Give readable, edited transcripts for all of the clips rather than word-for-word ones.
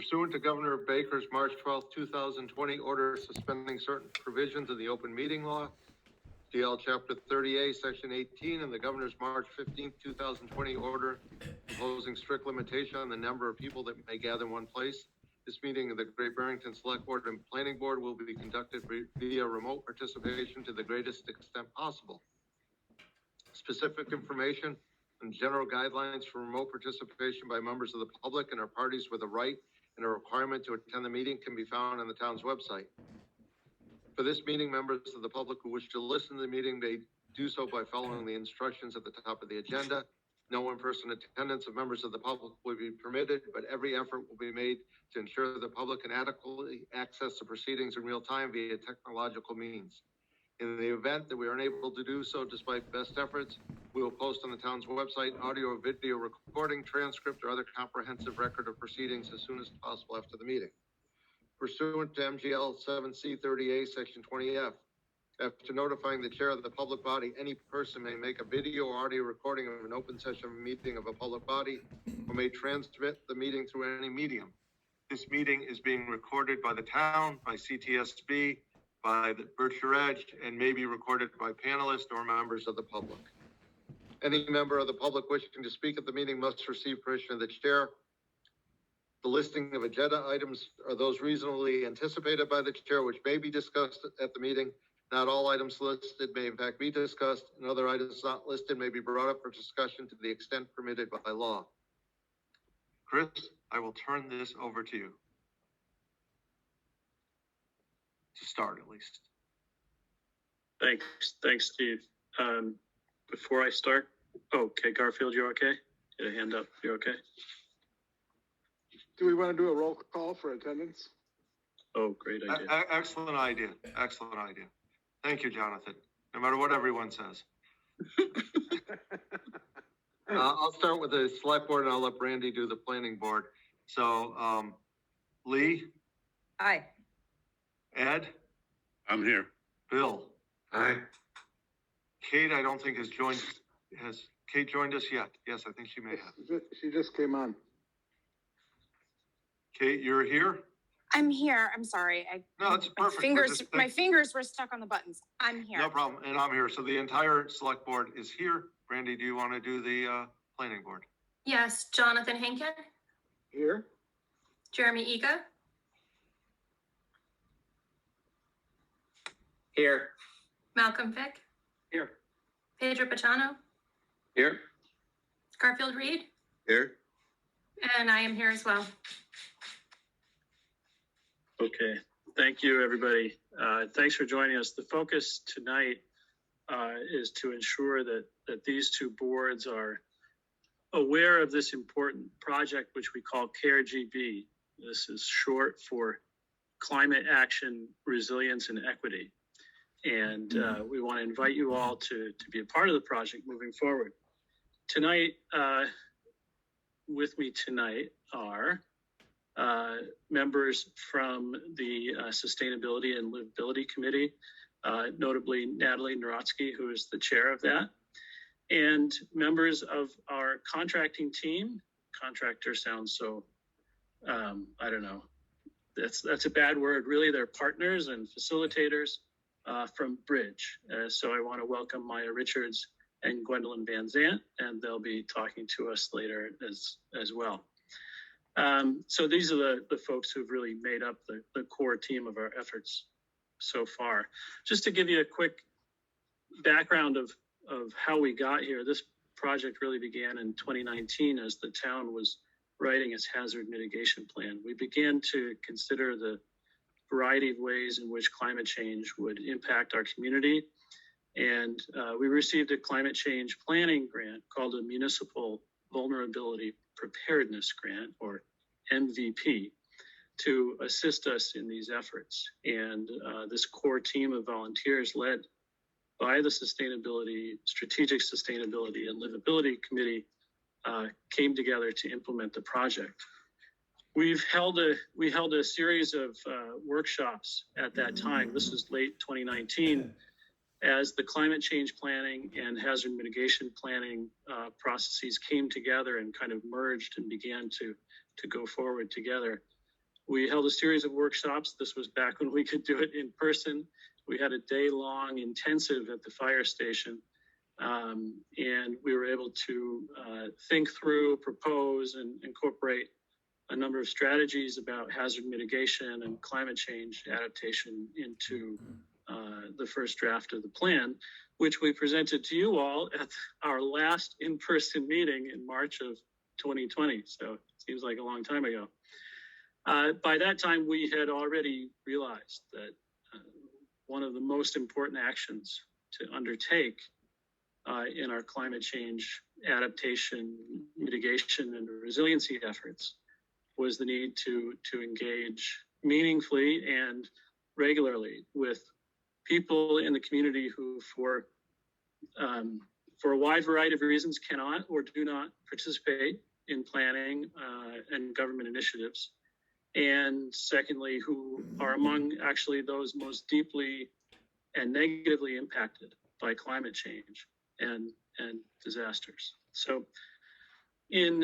Pursuant to Governor Baker's March 12, 2020 order suspending certain provisions of the open meeting law, DL Chapter 30A, Section 18, and the Governor's March 15, 2020 order imposing strict limitation on the number of people that may gather in one place. This meeting of the Great Barrington Select Board and Planning Board will be conducted via remote participation to the greatest extent possible. Specific information and general guidelines for remote participation by members of the public and or parties with a right and a requirement to attend the meeting can be found on the town's website. For this meeting, members of the public who wish to listen to the meeting may do so by following the instructions at the top of the agenda. No in-person attendance of members of the public will be permitted, but every effort will be made to ensure the public can adequately access the proceedings in real time via technological means. In the event that we are unable to do so despite best efforts, we will post on the town's website audio or video recording, transcript, or other comprehensive record of proceedings as soon as possible after the meeting. Pursuant to MGL 7C30A, Section 20F, after notifying the chair of the public body, any person may make a video or audio recording of an open session meeting of a public body or may transmit the meeting through any medium. This meeting is being recorded by the town, by CTSB, by the Berkshire Edge, and may be recorded by panelists or members of the public. Any member of the public wishing to speak at the meeting must receive permission of the chair. The listing of agenda items are those reasonably anticipated by the chair, which may be discussed at the meeting. Not all items listed may in fact be discussed, and other items not listed may be brought up for discussion to the extent permitted by law. Chris, I will turn this over to you. To start, at least. Thanks, Steve. Before I start, okay, Garfield, you okay? Get a hand up. You okay? Do we want to do a roll call for attendance? Oh, great idea. Excellent idea. Excellent idea. Thank you, Jonathan. No matter what everyone says. I'll start with the select board and I'll let Brandy do the planning board. So, Lee? Aye. Ed? I'm here. Bill? Aye. Kate, I don't think has joined. Has Kate joined us yet? Yes, I think she may have. She just came on. Kate, you're here? I'm here. I'm sorry. No, it's perfect. My fingers were stuck on the buttons. I'm here. No problem. And I'm here. So the entire select board is here. Brandy, do you want to do the planning board? Yes, Jonathan Henkin, Here? Jeremy Ega, Here. Malcolm Fick, Here. Pedro Pachano, Here. Garfield Reed, Here. and I am here as well. Okay, thank you, everybody. Thanks for joining us. The focus tonight is to ensure that these two boards are aware of this important project, which we call CARE-GB. This is short for Climate Action, Resilience, and Equity. And we want to invite you all to be a part of the project moving forward. Tonight, with me tonight are members from the Sustainability and Livability Committee, notably Natalie Narotsky, who is the chair of that, and members of our contracting team. Contractor sounds so, I don't know, that's a bad word. Really, they're partners and facilitators from Bridge. So I want to welcome Maya Richards and Gwendolyn Van Zant, and they'll be talking to us later as well. So these are the folks who've really made up the core team of our efforts so far. Just to give you a quick background of how we got here, this project really began in 2019 as the town was writing its hazard mitigation plan. We began to consider the variety of ways in which climate change would impact our community. And we received a climate change planning grant called a Municipal Vulnerability Preparedness Grant, or MVP, to assist us in these efforts. And this core team of volunteers led by the Strategic Sustainability and Livability Committee came together to implement the project. We held a series of workshops at that time. This is late 2019, as the climate change planning and hazard mitigation planning processes came together and kind of merged and began to go forward together. We held a series of workshops. This was back when we could do it in person. We had a day-long intensive at the fire station. And we were able to think through, propose, and incorporate a number of strategies about hazard mitigation and climate change adaptation into the first draft of the plan, which we presented to you all at our last in-person meeting in March of 2020. So it seems like a long time ago. By that time, we had already realized that one of the most important actions to undertake in our climate change adaptation, mitigation, and resiliency efforts was the need to engage meaningfully and regularly with people in the community who, for a wide variety of reasons, cannot or do not participate in planning and government initiatives. And secondly, who are among actually those most deeply and negatively impacted by climate change and disasters. So in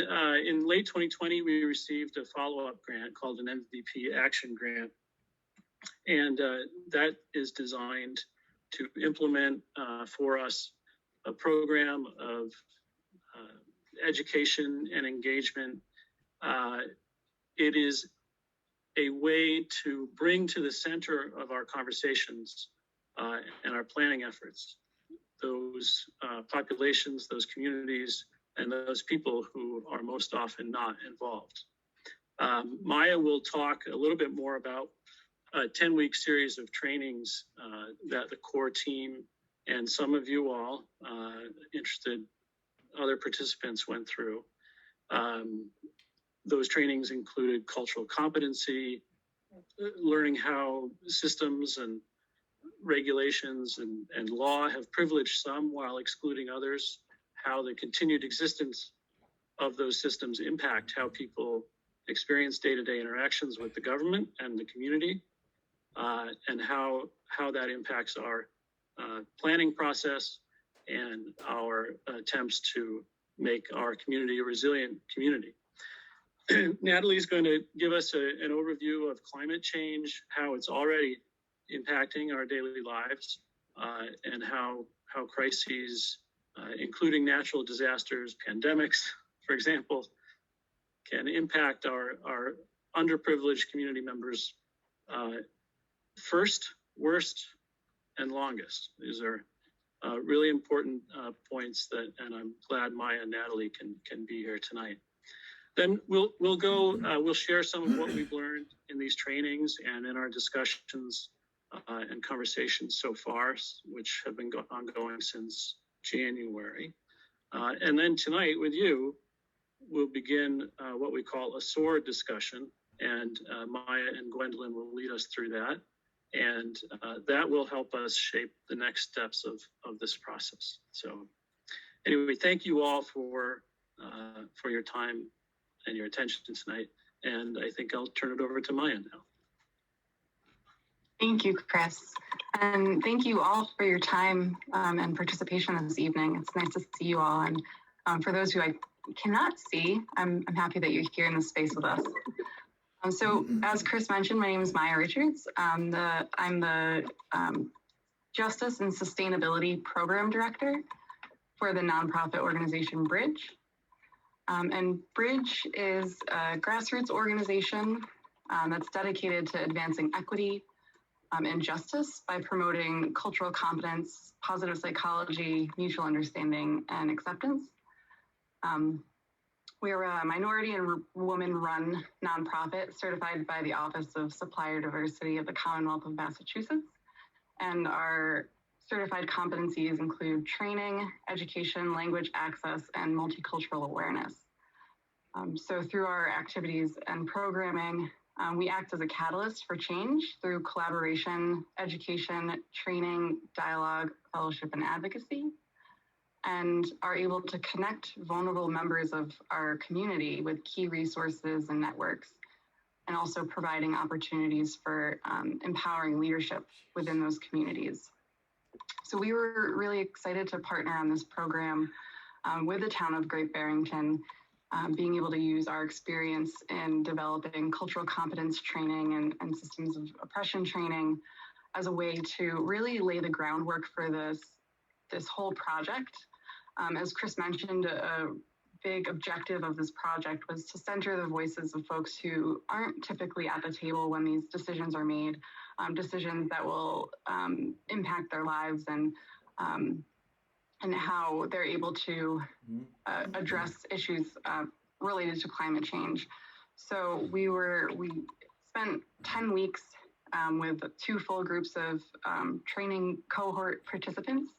late 2020, we received a follow-up grant called an MVP Action Grant. And that is designed to implement for us a program of education and engagement. It is a way to bring to the center of our conversations and our planning efforts those populations, those communities, and those people who are most often not involved. Maya will talk a little bit more about a 10-week series of trainings that the core team and some of you all interested other participants went through. Those trainings included cultural competency, learning how systems and regulations and law have privileged some while excluding others, how the continued existence of those systems impact how people experience day-to-day interactions with the government and the community, and how that impacts our planning process and our attempts to make our community a resilient community. Natalie's going to give us an overview of climate change, how it's already impacting our daily lives, and how crises, including natural disasters, pandemics, for example, can impact our underprivileged community members first, worst, and longest. These are really important points and I'm glad Maya and Natalie can be here tonight. Then we'll share some of what we've learned in these trainings and in our discussions and conversations so far, which have been ongoing since January. And then tonight with you, we'll begin what we call a SOAR discussion, and Maya and Gwendolyn will lead us through that. And that will help us shape the next steps of this process. So anyway, thank you all for your time and your attention tonight. And I think I'll turn it over to Maya now. Thank you, Chris. And thank you all for your time and participation this evening. It's nice to see you all. And for those who I cannot see, I'm happy that you're here in this space with us. So as Chris mentioned, my name is Maya Richards. I'm the Justice and Sustainability Program Director for the nonprofit organization Bridge. And Bridge is a grassroots organization that's dedicated to advancing equity and justice by promoting cultural competence, positive psychology, mutual understanding, and acceptance. We're a minority and woman-run nonprofit certified by the Office of Supplier Diversity of the Commonwealth of Massachusetts. And our certified competencies include training, education, language access, and multicultural awareness. So through our activities and programming, we act as a catalyst for change through collaboration, education, training, dialogue, fellowship, and advocacy, and are able to connect vulnerable members of our community with key resources and networks, and also providing opportunities for empowering leadership within those communities. So we were really excited to partner on this program with the town of Great Barrington being able to use our experience in developing cultural competence training and systems of oppression training as a way to really lay the groundwork for this whole project. As Chris mentioned, a big objective of this project was to center the voices of folks who aren't typically at the table when these decisions are made, decisions that will impact their lives and how they're able to address issues related to climate change. So we spent 10 weeks with 2 full groups of training cohort participants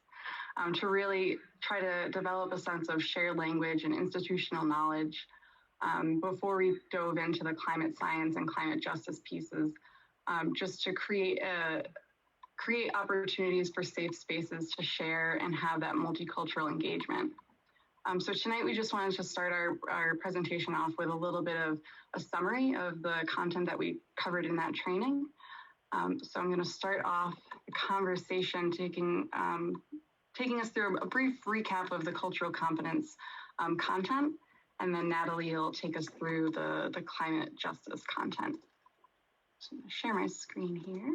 to really try to develop a sense of shared language and institutional knowledge before we dove into the climate science and climate justice pieces, just to create opportunities for safe spaces to share and have that multicultural engagement. So tonight we just wanted to start our presentation off with a little bit of a summary of the content that we covered in that training. So I'm going to start off the conversation taking us through a brief recap of the cultural competence content, and then Natalie will take us through the climate justice content. So I'm going to share my screen here.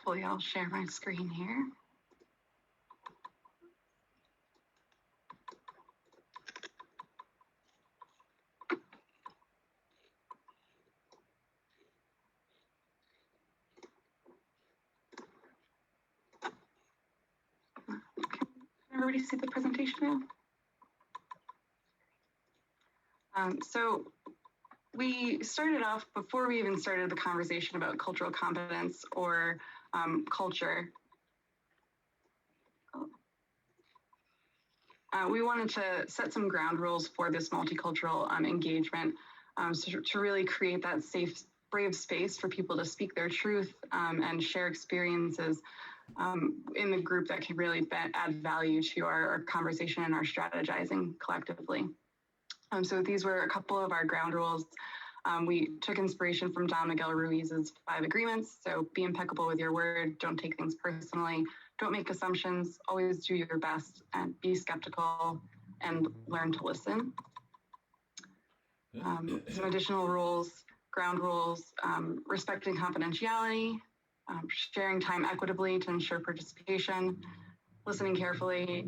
Hopefully I'll share my screen here. Can everybody see the presentation now? So we started off, before we even started the conversation about cultural competence or culture, we wanted to set some ground rules for this multicultural engagement, so to really create that safe, brave space for people to speak their truth and share experiences in the group that can really add value to our conversation and our strategizing collectively. So these were a couple of our ground rules. We took inspiration from Don Miguel Ruiz's 5 agreements. So be impeccable with your word, don't take things personally, don't make assumptions, always do your best, and be skeptical and learn to listen. Some additional rules, ground rules, respecting confidentiality, sharing time equitably to ensure participation, listening carefully,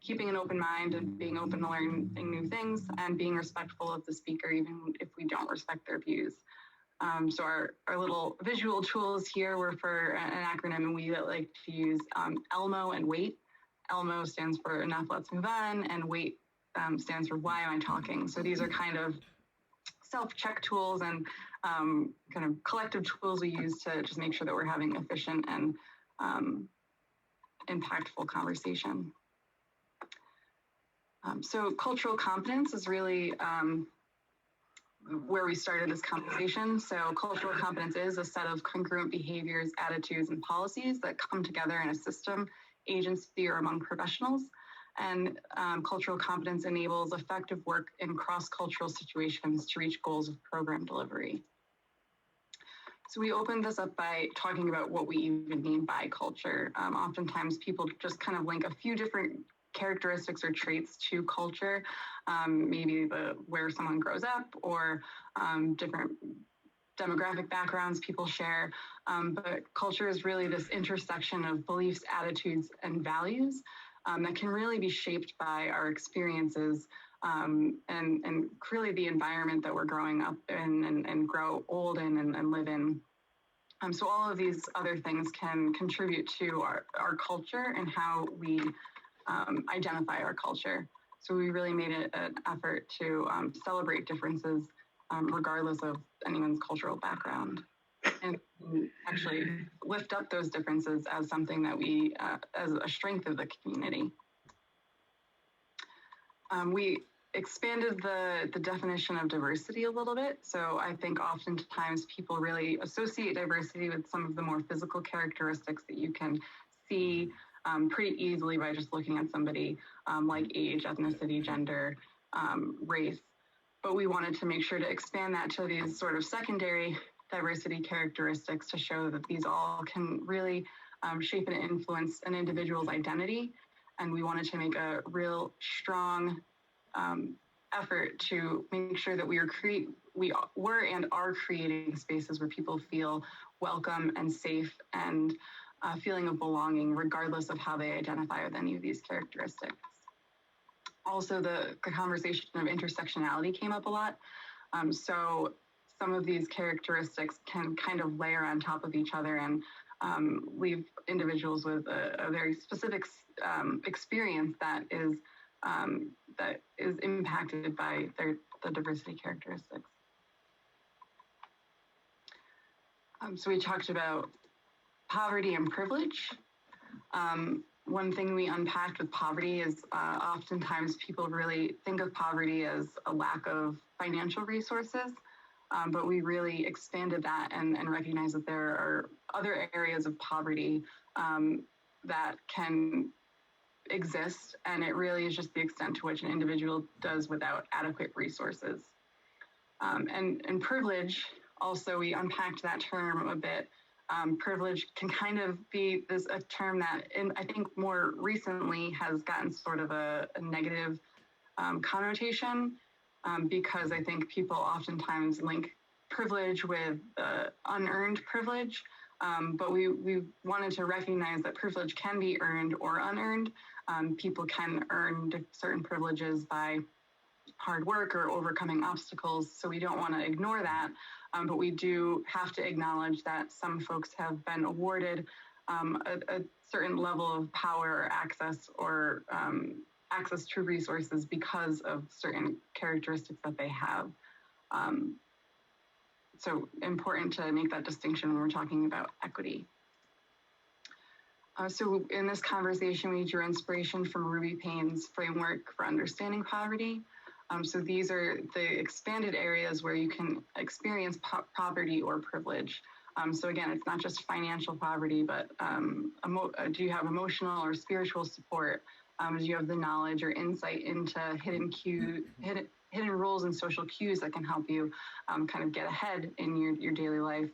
keeping an open mind and being open to learning new things, and being respectful of the speaker even if we don't respect their views. So our little visual tools here were for an acronym we like to use ELMO and WAIT. ELMO stands for enough, let's move on, and WAIT stands for why am I talking? So these are kind of self-check tools and kind of collective tools we use to just make sure that we're having efficient and impactful conversation. So cultural competence is really where we started this conversation. So cultural competence is a set of congruent behaviors, attitudes, and policies that come together in a system, agency, or among professionals. And cultural competence enables effective work in cross-cultural situations to reach goals of program delivery. So we opened this up by talking about what we even mean by culture. Oftentimes people just kind of link a few different characteristics or traits to culture, maybe where someone grows up or different demographic backgrounds people share. But culture is really this intersection of beliefs, attitudes, and values that can really be shaped by our experiences and really the environment that we're growing up in and grow old in and live in. So all of these other things can contribute to our culture and how we identify our culture. So we really made it an effort to celebrate differences regardless of anyone's cultural background, and actually lift up those differences as something that we, as a strength of the community. We expanded the definition of diversity a little bit. So I think oftentimes people really associate diversity with some of the more physical characteristics that you can see pretty easily by just looking at somebody like age, ethnicity, gender, race. but we wanted to make sure to expand that to these sort of secondary diversity characteristics to show that these all can really shape and influence an individual's identity. And we wanted to make a real strong effort to make sure that we were and are creating spaces where people feel welcome and safe and a feeling of belonging, regardless of how they identify with any of these characteristics. Also, the conversation of intersectionality came up a lot. So some of these characteristics can kind of layer on top of each other and leave individuals with a very specific experience that is impacted by the diversity characteristics. So we talked about poverty and privilege. One thing we unpacked with poverty is oftentimes people really think of poverty as a lack of financial resources, but we really expanded that and recognized that there are other areas of poverty that can exist, and it really is just the extent to which an individual does without adequate resources. And privilege, also, we unpacked that term a bit. Privilege can kind of be a term that I think more recently has gotten sort of a negative connotation because I think people oftentimes link privilege with unearned privilege. But we wanted to recognize that privilege can be earned or unearned. People can earn certain privileges by hard work or overcoming obstacles. So we don't want to ignore that. But we do have to acknowledge that some folks have been awarded a certain level of power or access to resources because of certain characteristics that they have. So important to make that distinction when we're talking about equity. So in this conversation, we drew inspiration from Ruby Payne's framework for understanding poverty. So these are the expanded areas where you can experience poverty or privilege. So again, it's not just financial poverty, but do you have emotional or spiritual support? Do you have the knowledge or insight into hidden rules and social cues that can help you kind of get ahead in your daily life?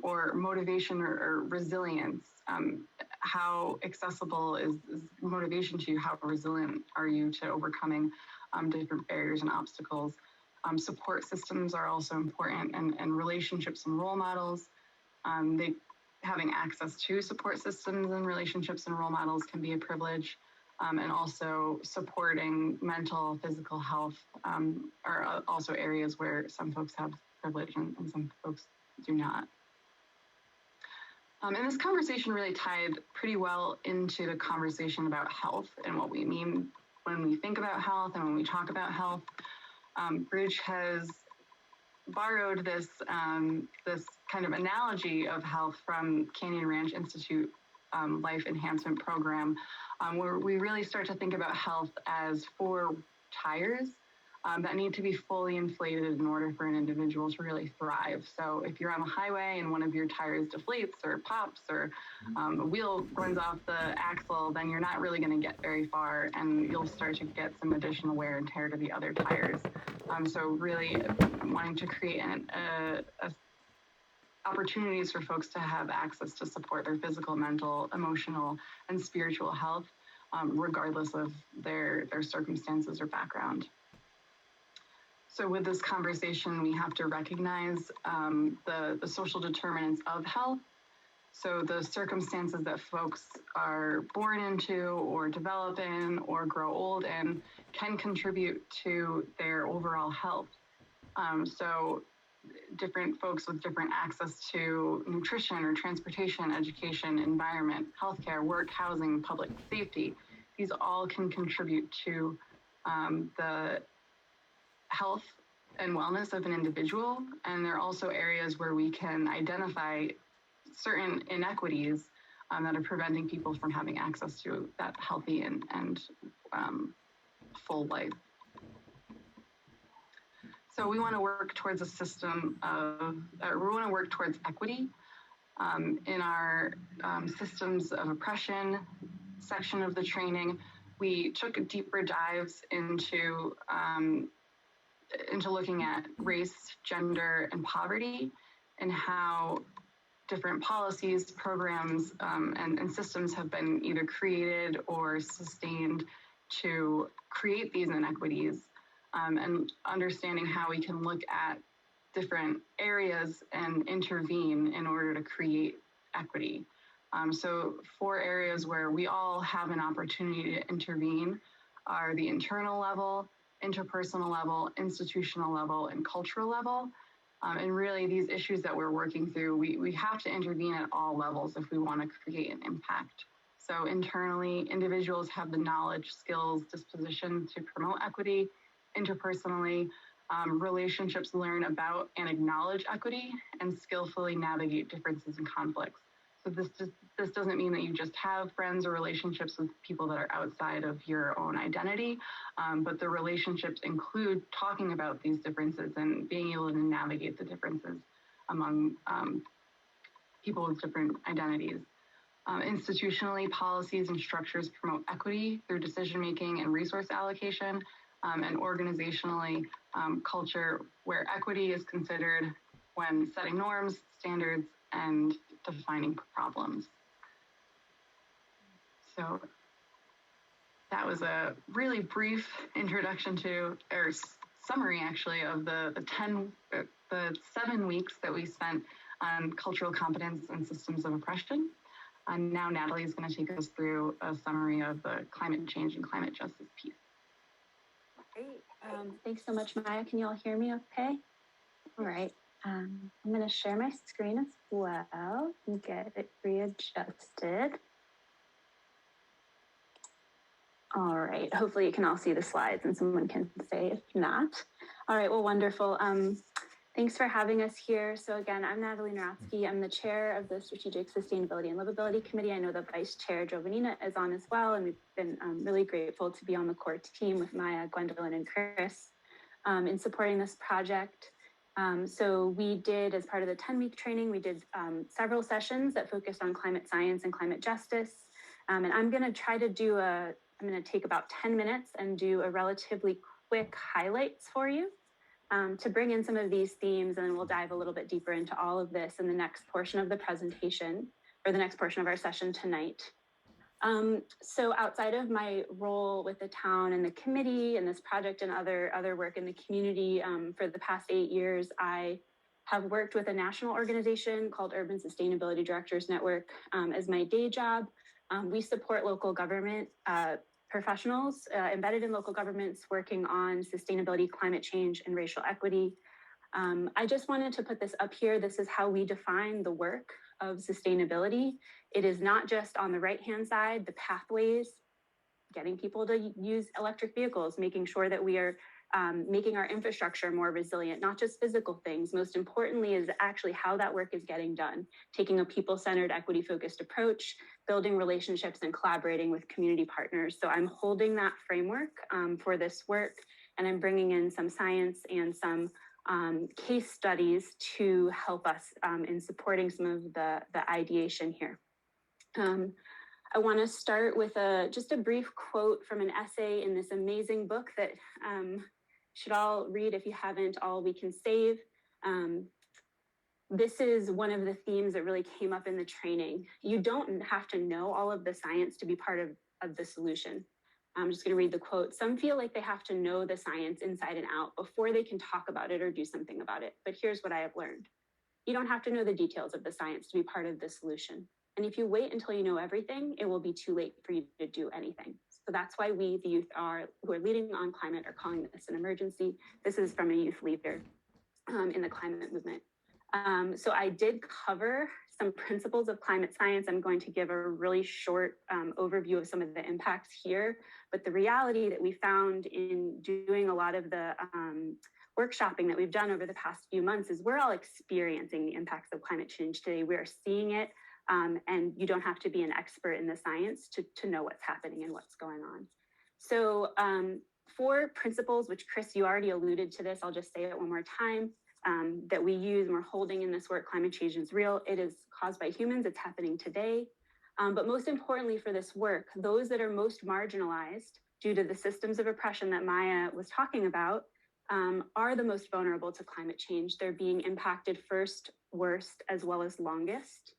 Or motivation or resilience? How accessible is motivation to you? How resilient are you to overcoming different barriers and obstacles? Support systems are also important, and relationships and role models. Having access to support systems and relationships and role models can be a privilege. And also supporting mental, physical health are also areas where some folks have privilege and some folks do not. And this conversation really tied pretty well into the conversation about health and what we mean when we think about health and when we talk about health. Bridge has borrowed this kind of analogy of health from Canyon Ranch Institute Life Enhancement Program, where we really start to think about health as 4 tires that need to be fully inflated in order for an individual to really thrive. So if you're on a highway and one of your tires deflates or pops or a wheel runs off the axle, then you're not really going to get very far, and you'll start to get some additional wear and tear to the other tires. So really wanting to create opportunities for folks to have access to support their physical, mental, emotional, and spiritual health, regardless of their circumstances or background. So with this conversation, we have to recognize the social determinants of health. So the circumstances that folks are born into or develop in or grow old in can contribute to their overall health. So different folks with different access to nutrition or transportation, education, environment, healthcare, work, housing, public safety, these all can contribute to the health and wellness of an individual. And there are also areas where we can identify certain inequities that are preventing people from having access to that healthy and full life. So we want to work towards a system we want to work towards equity. In our systems of oppression section of the training, we took deeper dives into into looking at race, gender, and poverty, and how different policies, programs, and systems have been either created or sustained to create these inequities, and understanding how we can look at different areas and intervene in order to create equity. So 4 areas where we all have an opportunity to intervene are the internal level, interpersonal level, institutional level, and cultural level. And really these issues that we're working through, we have to intervene at all levels if we want to create an impact. So internally, individuals have the knowledge, skills, disposition to promote equity. Interpersonally, relationships learn about and acknowledge equity and skillfully navigate differences and conflicts. So this doesn't mean that you just have friends or relationships with people that are outside of your own identity, but the relationships include talking about these differences and being able to navigate the differences among people with different identities. Institutionally, policies and structures promote equity through decision-making and resource allocation, and organizationally, culture where equity is considered when setting norms, standards, and defining problems. So that was a really brief introduction to, or summary actually, of the 7 weeks that we spent on cultural competence and systems of oppression. And now Natalie is going to take us through a summary of the climate change and climate justice piece. Great. Thanks so much, Maya. Can you all hear me okay? All right. I'm going to share my screen as well and get it readjusted. All right. Hopefully you can all see the slides and someone can say if not. All right. Well, wonderful. Thanks for having us here. So again, I'm Natalie Naratsky. I'm the chair of the Strategic Sustainability and Livability Committee. I know the vice chair, Jovanina, is on as well. And we've been really grateful to be on the core team with Maya, Gwendolyn, and Chris in supporting this project. So we did, as part of the 10-week training, we did several sessions that focused on climate science and climate justice. And I'm going to try to do I'm going to take about 10 minutes and do a relatively quick highlights for you to bring in some of these themes, and then we'll dive a little bit deeper into all of this in the next portion of the presentation, or the next portion of our session tonight. So outside of my role with the town and the committee and this project and other work in the community for the past 8 years, I have worked with a national organization called Urban Sustainability Directors Network as my day job. We support local government professionals embedded in local governments working on sustainability, climate change, and racial equity. I just wanted to put this up here. This is how we define the work of sustainability. It is not just on the right-hand side, the pathways, getting people to use electric vehicles, making sure that we are making our infrastructure more resilient, not just physical things. Most importantly is actually how that work is getting done, taking a people-centered, equity-focused approach, building relationships and collaborating with community partners. So I'm holding that framework for this work, and I'm bringing in some science and some case studies to help us in supporting some of the ideation here. I want to start with just a brief quote from an essay in this amazing book that should all read if you haven't, All We Can Save. This is one of the themes that really came up in the training. You don't have to know all of the science to be part of the solution. I'm just going to read the quote. Some feel like they have to know the science inside and out before they can talk about it or do something about it. But here's what I have learned. You don't have to know the details of the science to be part of the solution. And if you wait until you know everything, it will be too late for you to do anything. So that's why we, the youth, who are leading on climate, are calling this an emergency. This is from a youth leader in the climate movement. So I did cover some principles of climate science. I'm going to give a really short overview of some of the impacts here. But the reality that we found in doing a lot of the workshopping that we've done over the past few months is we're all experiencing the impacts of climate change today. We are seeing it. And you don't have to be an expert in the science to know what's happening and what's going on. So 4 principles, which Chris, you already alluded to this, I'll just say it one more time, that we use and we're holding in this work. Climate change is real. It is caused by humans. It's happening today. But most importantly for this work, those that are most marginalized due to the systems of oppression that Maya was talking about, are the most vulnerable to climate change. They're being impacted first, worst, as well as longest.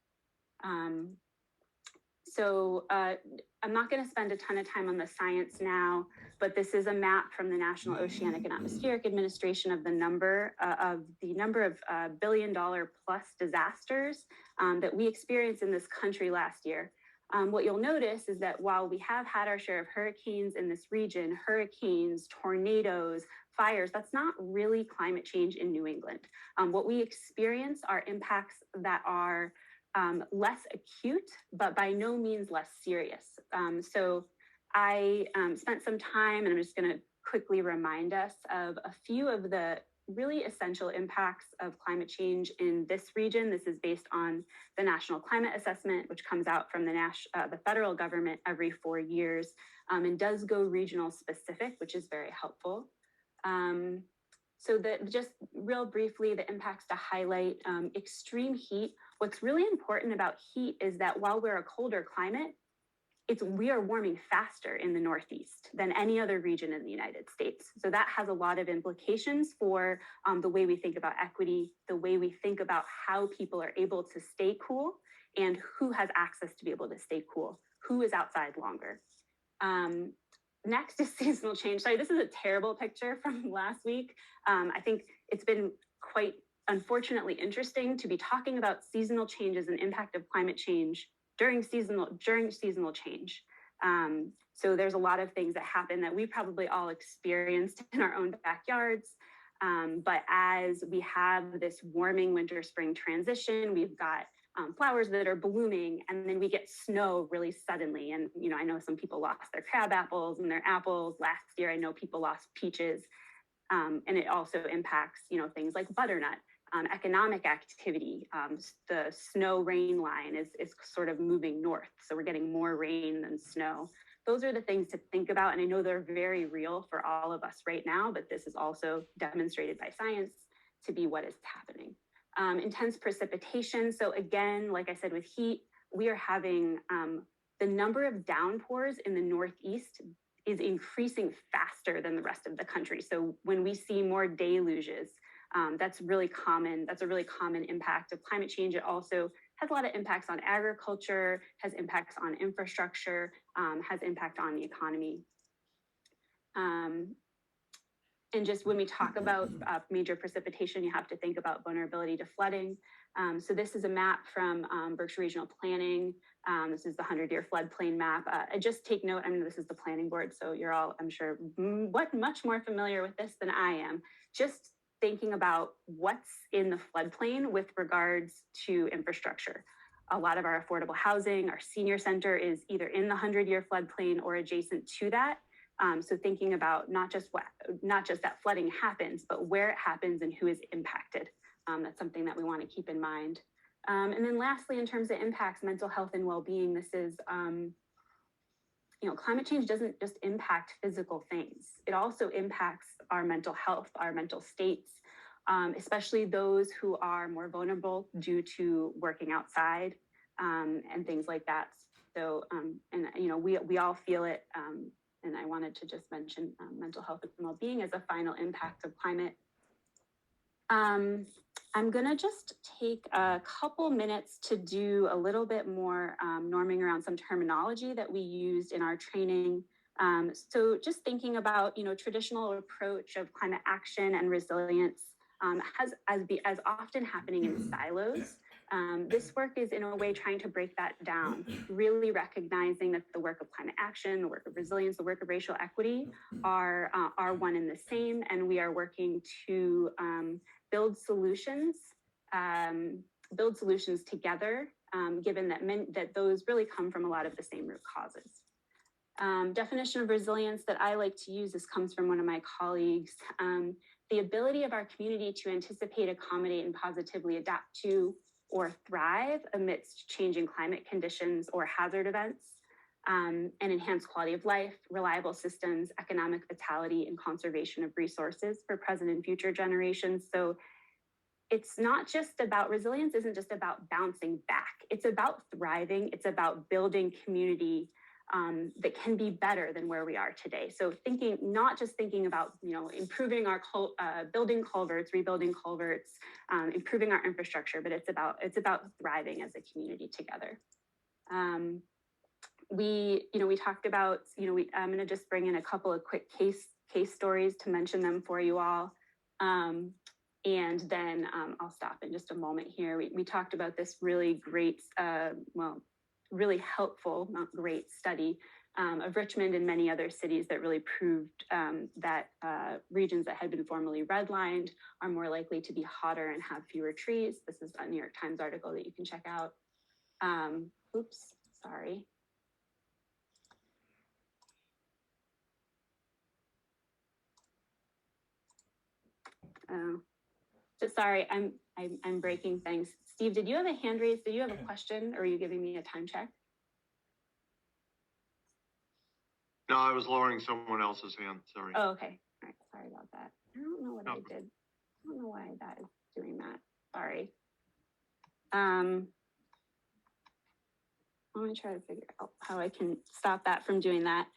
I'm not going to spend a ton of time on the science now, but this is a map from the National Oceanic and Atmospheric Administration of the number of billion-dollar plus disasters that we experienced in this country last year. What you'll notice is that while we have had our share of hurricanes in this region, hurricanes, tornadoes, fires, that's not really climate change in New England. What we experience are impacts that are less acute, but by no means less serious. So I spent some time, and I'm just going to quickly remind us of a few of the really essential impacts of climate change in this region. This is based on the National Climate Assessment, which comes out from the federal government every 4 years, and does go regional specific, which is very helpful. Just real briefly, the impacts to highlight: extreme heat. What's really important about heat is that while we're a colder climate, we are warming faster in the Northeast than any other region in the United States. So that has a lot of implications for the way we think about equity, the way we think about how people are able to stay cool, and who has access to be able to stay cool, who is outside longer. Next is seasonal change. Sorry, this is a terrible picture from last week. I think it's been quite unfortunately interesting to be talking about seasonal changes and impact of climate change during seasonal change. So there's a lot of things that happen that we probably all experienced in our own backyards. But as we have this warming winter spring transition, we've got flowers that are blooming, and then we get snow really suddenly. And, I know some people lost their crab apples and their apples. Last year, I know people lost peaches. And it also impacts, things like butternut. Economic activity, the snow rain line is sort of moving north. So we're getting more rain than snow. Those are the things to think about. And I know they're very real for all of us right now, but this is also demonstrated by science to be what is happening. Intense precipitation. So again, like I said, with heat, we are having the number of downpours in the Northeast is increasing faster than the rest of the country. So when we see more deluges, that's really common. That's a really common impact of climate change. It also has a lot of impacts on agriculture, has impacts on infrastructure, has impact on the economy. And just when we talk about major precipitation, you have to think about vulnerability to flooding. So this is a map from Berkshire Regional Planning. This is the 100-year floodplain map. I just take note, this is the planning board, so you're all, I'm sure, much more familiar with this than I am. Just thinking about what's in the floodplain with regards to infrastructure. A lot of our affordable housing, our senior center is either in the 100-year floodplain or adjacent to that. So thinking about not just that flooding happens, but where it happens and who is impacted. That's something that we want to keep in mind. And then lastly, in terms of impacts, mental health and well-being, this is, climate change doesn't just impact physical things. It also impacts our mental health, our mental states, especially those who are more vulnerable due to working outside and things like that. So, we all feel it. And I wanted to just mention mental health and well-being as a final impact of climate. I'm gonna just take a couple minutes to do a little bit more norming around some terminology that we used in our training. So just thinking about, traditional approach of climate action and resilience as often happening in silos. This work is in a way trying to break that down, really recognizing that the work of climate action, the work of resilience, the work of racial equity are one and the same, and we are working to build solutions together, given that those really come from a lot of the same root causes. Definition of resilience that I like to use, this comes from one of my colleagues, the ability of our community to anticipate, accommodate, and positively adapt to or thrive amidst changing climate conditions or hazard events, and enhance quality of life, reliable systems, economic vitality, and conservation of resources for present and future generations. So it's not just about resilience, isn't just about bouncing back. It's about thriving. It's about building community that can be better than where we are today. So not just thinking about, improving our building culverts, rebuilding culverts, improving our infrastructure, but it's about thriving as a community together. We talked about, I'm going to just bring in a couple of quick case stories to mention them for you all. And then I'll stop in just a moment here. We talked about this really great, really helpful, not great study of Richmond and many other cities that really proved that regions that had been formerly redlined are more likely to be hotter and have fewer trees. This is a New York Times article that you can check out. Oops, sorry. Just sorry, I'm breaking things. Steve, did you have a hand raised? Did you have a question, or are you giving me a time check? No, I was lowering someone else's hand, sorry. Oh, okay. All right, sorry about that. I don't know what I did. I don't know why that is doing that. Sorry. Let me try to figure out how I can stop that from doing that.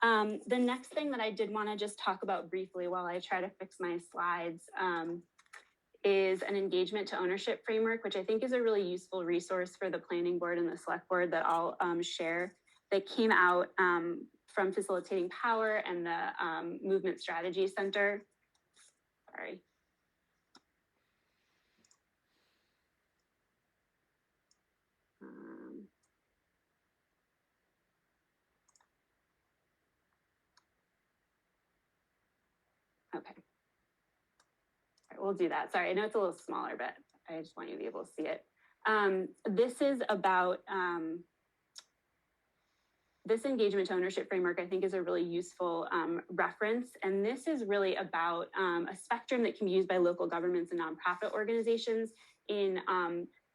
The next thing that I did want to just talk about briefly while I try to fix my slides is an engagement to ownership framework, which I think is a really useful resource for the planning board and the select board that I'll share, that came out from Facilitating Power and the Movement Strategy Center. Sorry. Okay. All right, we'll do that. Sorry, I know it's a little smaller, but I just want you to be able to see it. This is about, this engagement to ownership framework, I think, is a really useful reference. And this is really about a spectrum that can be used by local governments and nonprofit organizations in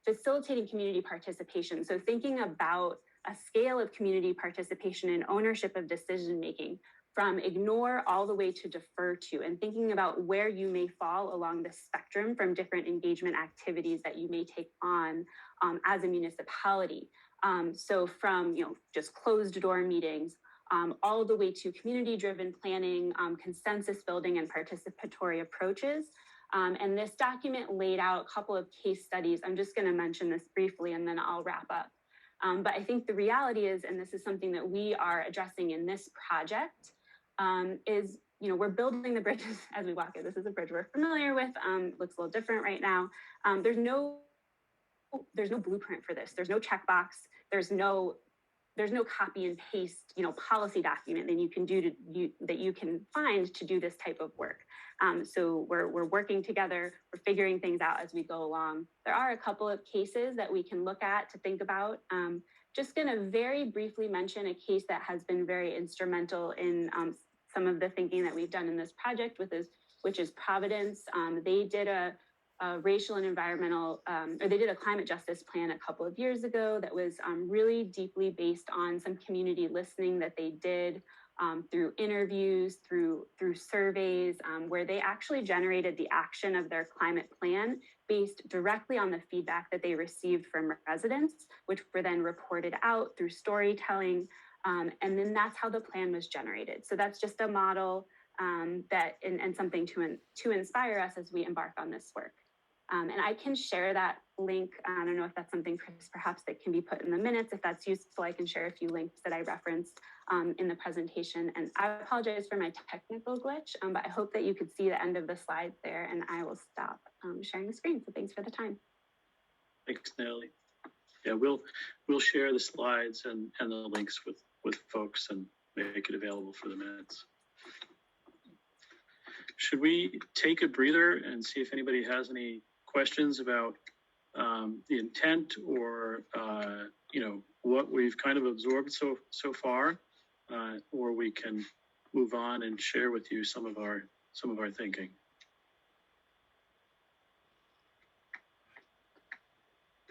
facilitating community participation. So thinking about a scale of community participation and ownership of decision-making, from ignore all the way to defer to, and thinking about where you may fall along the spectrum from different engagement activities that you may take on as a municipality. So from, just closed door meetings, all the way to community-driven planning, consensus building, and participatory approaches. And this document laid out a couple of case studies. I'm just going to mention this briefly and then I'll wrap up. But I think the reality is, and this is something that we are addressing in this project, is, we're building the bridges as we walk it. This is a bridge we're familiar with, looks a little different right now. There's no blueprint for this. There's no checkbox. There's no copy and paste, policy document that you can that you can find to do this type of work. So we're working together. We're figuring things out as we go along. There are a couple of cases that we can look at to think about. Just going to very briefly mention a case that has been very instrumental in some of the thinking that we've done in this project, which is Providence. They did a racial and environmental, or they did a climate justice plan a couple of years ago that was really deeply based on some community listening that they did through interviews, through surveys, where they actually generated the action of their climate plan based directly on the feedback that they received from residents, which were then reported out through storytelling. And then that's how the plan was generated. So that's just a model that and something to inspire us as we embark on this work. And I can share that link. I don't know if that's something, Chris, perhaps that can be put in the minutes. If that's useful, I can share a few links that I referenced in the presentation. And I apologize for my technical glitch, but I hope that you could see the end of the slides there, and I will stop sharing the screen. So thanks for the time. Thanks, Natalie. Yeah, we'll share the slides and the links with folks and make it available for the minutes. Should we take a breather and see if anybody has any questions about the intent or what we've kind of absorbed so far, or we can move on and share with you some of our thinking.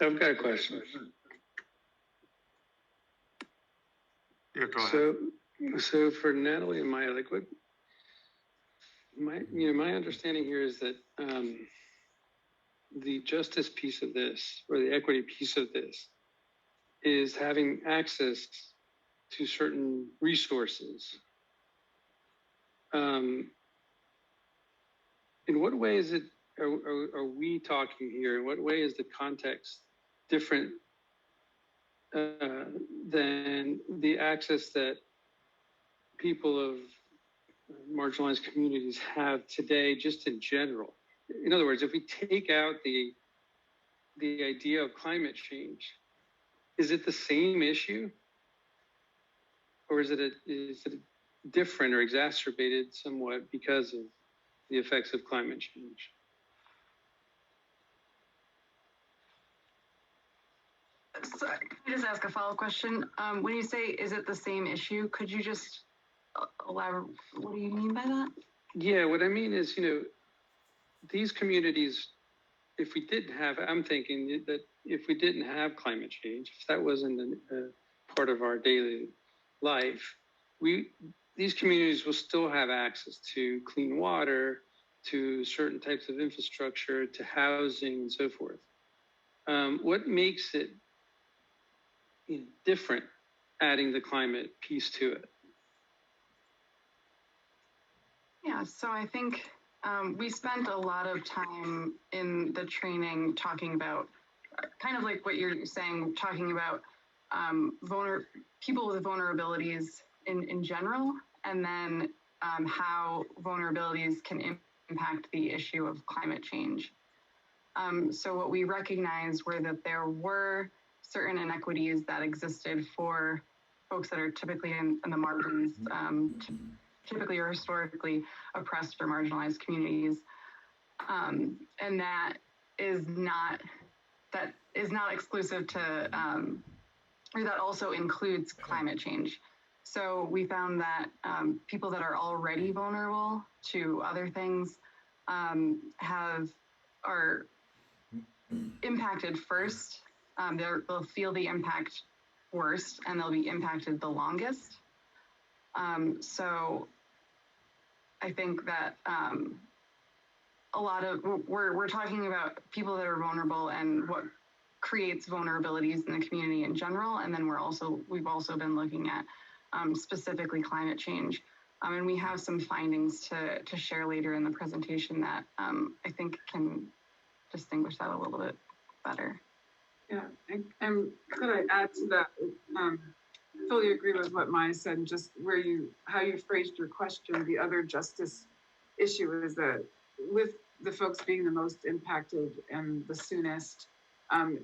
I've got a question. Yeah, go ahead. So for Natalie and Maya, like what my understanding here is that the justice piece of this, or the equity piece of this, is having access to certain resources. In what way is it, are we talking here? In what way is the context different than the access that people of marginalized communities have today, just in general? In other words, if we take out the idea of climate change, is it the same issue? Or is it different or exacerbated somewhat because of the effects of climate change? So, can I just ask a follow-up question? When you say, is it the same issue? Could you just elaborate? What do you mean by that? Yeah, what I mean is, these communities, if we didn't have, I'm thinking that if we didn't have climate change, if that wasn't a part of our daily life, these communities will still have access to clean water, to certain types of infrastructure, to housing and so forth. What makes it different, adding the climate piece to it? Yeah, so I think we spent a lot of time in the training talking about kind of like what you're saying, talking about people with vulnerabilities in general, and then how vulnerabilities can impact the issue of climate change. So what we recognized were that there were certain inequities that existed for folks that are typically in the margins, typically or historically oppressed or marginalized communities. And that is not exclusive to, or that also includes climate change. So we found that people that are already vulnerable to other things are impacted first. They'll feel the impact worst, and they'll be impacted the longest. So I think that we're talking about people that are vulnerable and what creates vulnerabilities in the community in general. And then we've also been looking at specifically climate change. And we have some findings to share later in the presentation that I think can distinguish that a little bit better. Yeah, and could I add to that? Fully agree with what Maya said, and just how you phrased your question. The other justice issue is that with the folks being the most impacted and the soonest,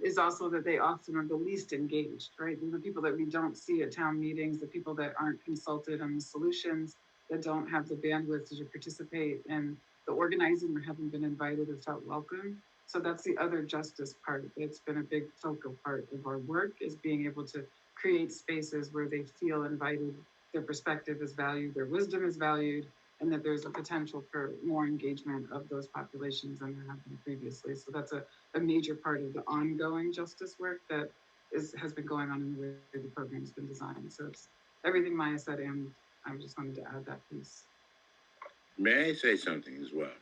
is also that they often are the least engaged, right? And the people that we don't see at town meetings, the people that aren't consulted on the solutions, that don't have the bandwidth to participate in the organizing or haven't been invited or felt welcome. So that's the other justice part. It's been a big focal part of our work, is being able to create spaces where they feel invited, their perspective is valued, their wisdom is valued, and that there's a potential for more engagement of those populations than there have been previously. So that's a major part of the ongoing justice work that has been going on in the way the program's been designed. So it's everything Maya said, and I just wanted to add that piece. May I say something as well?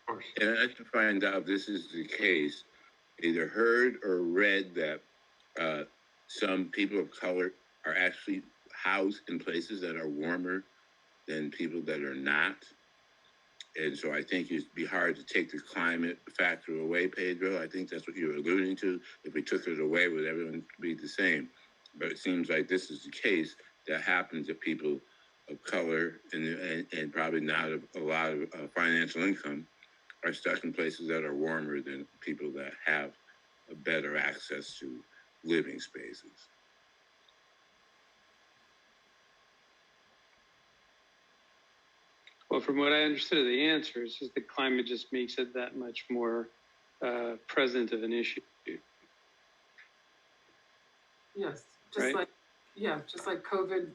Of course. And I have to find out if this is the case, either heard or read that some people of color are actually housed in places that are warmer than people that are not. And so I think it'd be hard to take the climate factor away, Pedro. I think that's what you were alluding to. If we took it away, would everyone be the same? But it seems like this is the case that happens to people of color and probably not a lot of financial income are stuck in places that are warmer than people that have a better access to living spaces. Well, from what I understood of the answer, it's just the climate just makes it that much more present of an issue. Yes, Right. just like COVID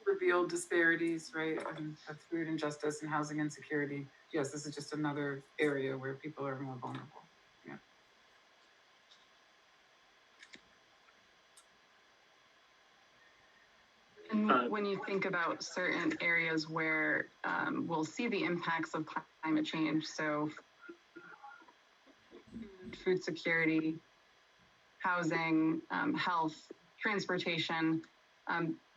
revealed disparities, right? Of food injustice and housing insecurity. Yes, this is just another area where people are more vulnerable. Yeah. And when you think about certain areas where we'll see the impacts of climate change, so food security, housing, health, transportation,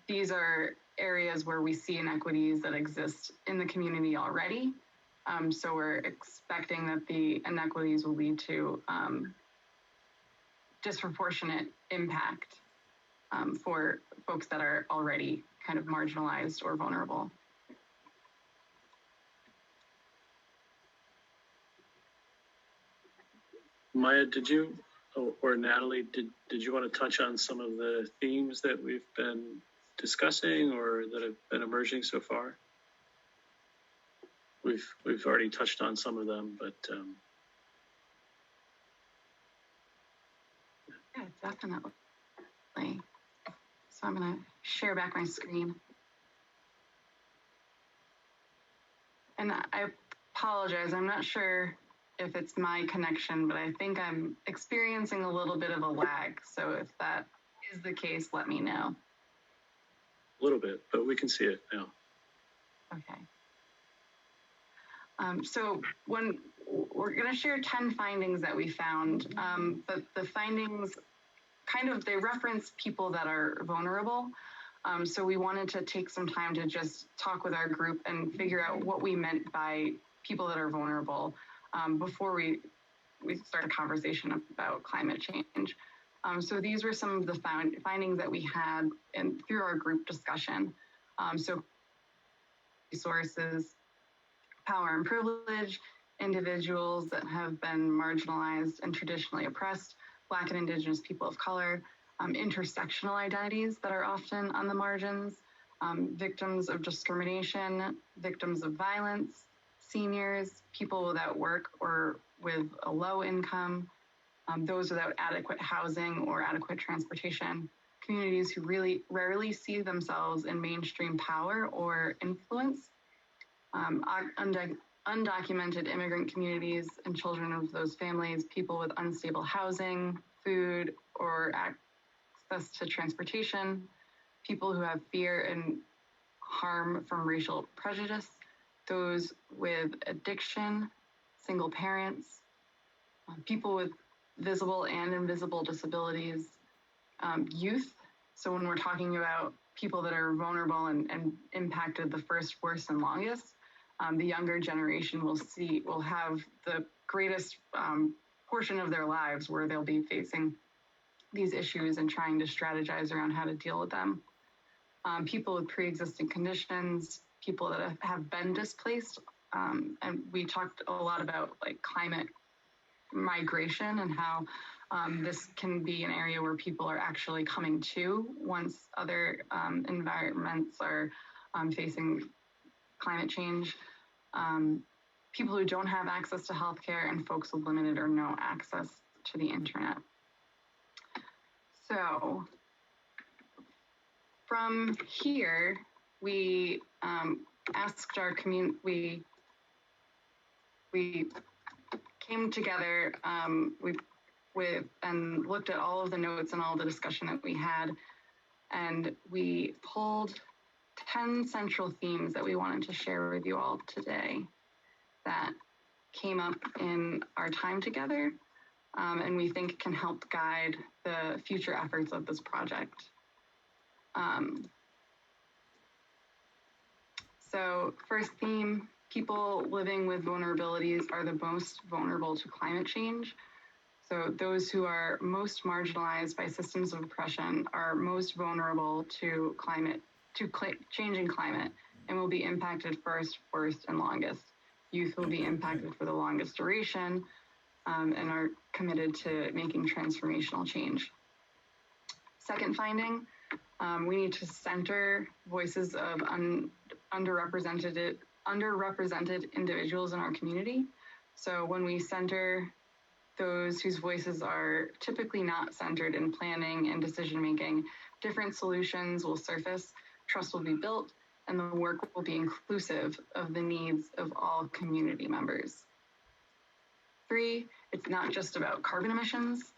these are areas where we see inequities that exist in the community already. So we're expecting that the inequities will lead to disproportionate impact for folks that are already kind of marginalized or vulnerable. Maya, did you, or Natalie, did you want to touch on some of the themes that we've been discussing or that have been emerging so far? We've already touched on some of them, but yeah, definitely. So I'm gonna share back my screen. And I apologize, I'm not sure if it's my connection, but I think I'm experiencing a little bit of a lag. So if that is the case, let me know. a little bit, but we can see it now. Okay. So when we're going to share 10 findings that we found, but the findings they reference people that are vulnerable. So we wanted to take some time to just talk with our group and figure out what we meant by people that are vulnerable before we start a conversation about climate change. So these were some of the findings that we had through our group discussion. So resources, power and privilege, individuals that have been marginalized and traditionally oppressed, Black and Indigenous people of color, intersectional identities that are often on the margins, victims of discrimination, victims of violence, seniors, people without work or with a low income, those without adequate housing or adequate transportation, communities who really rarely see themselves in mainstream power or influence, undocumented immigrant communities and children of those families, people with unstable housing, food, or access to transportation, people who have fear and harm from racial prejudice, those with addiction, single parents, people with visible and invisible disabilities, youth. So when we're talking about people that are vulnerable and impacted the first, worst, and longest, the younger generation will have the greatest portion of their lives where they'll be facing these issues and trying to strategize around how to deal with them. People with pre-existing conditions, people that have been displaced, and we talked a lot about like climate migration and how this can be an area where people are actually coming to once other environments are facing climate change. People who don't have access to healthcare, and folks with limited or no access to the internet. So from here, we asked our community, we came together and looked at all of the notes and all the discussion that we had, and we pulled 10 central themes that we wanted to share with you all today that came up in our time together, and we think can help guide the future efforts of this project. So first theme, people living with vulnerabilities are the most vulnerable to climate change. So those who are most marginalized by systems of oppression are most vulnerable to changing climate, and will be impacted first, worst, and longest. Youth will be impacted for the longest duration, and are committed to making transformational change. Second finding, we need to center voices of underrepresented individuals in our community. So when we center those whose voices are typically not centered in planning and decision-making, different solutions will surface, trust will be built, and the work will be inclusive of the needs of all community members. 3, it's not just about carbon emissions.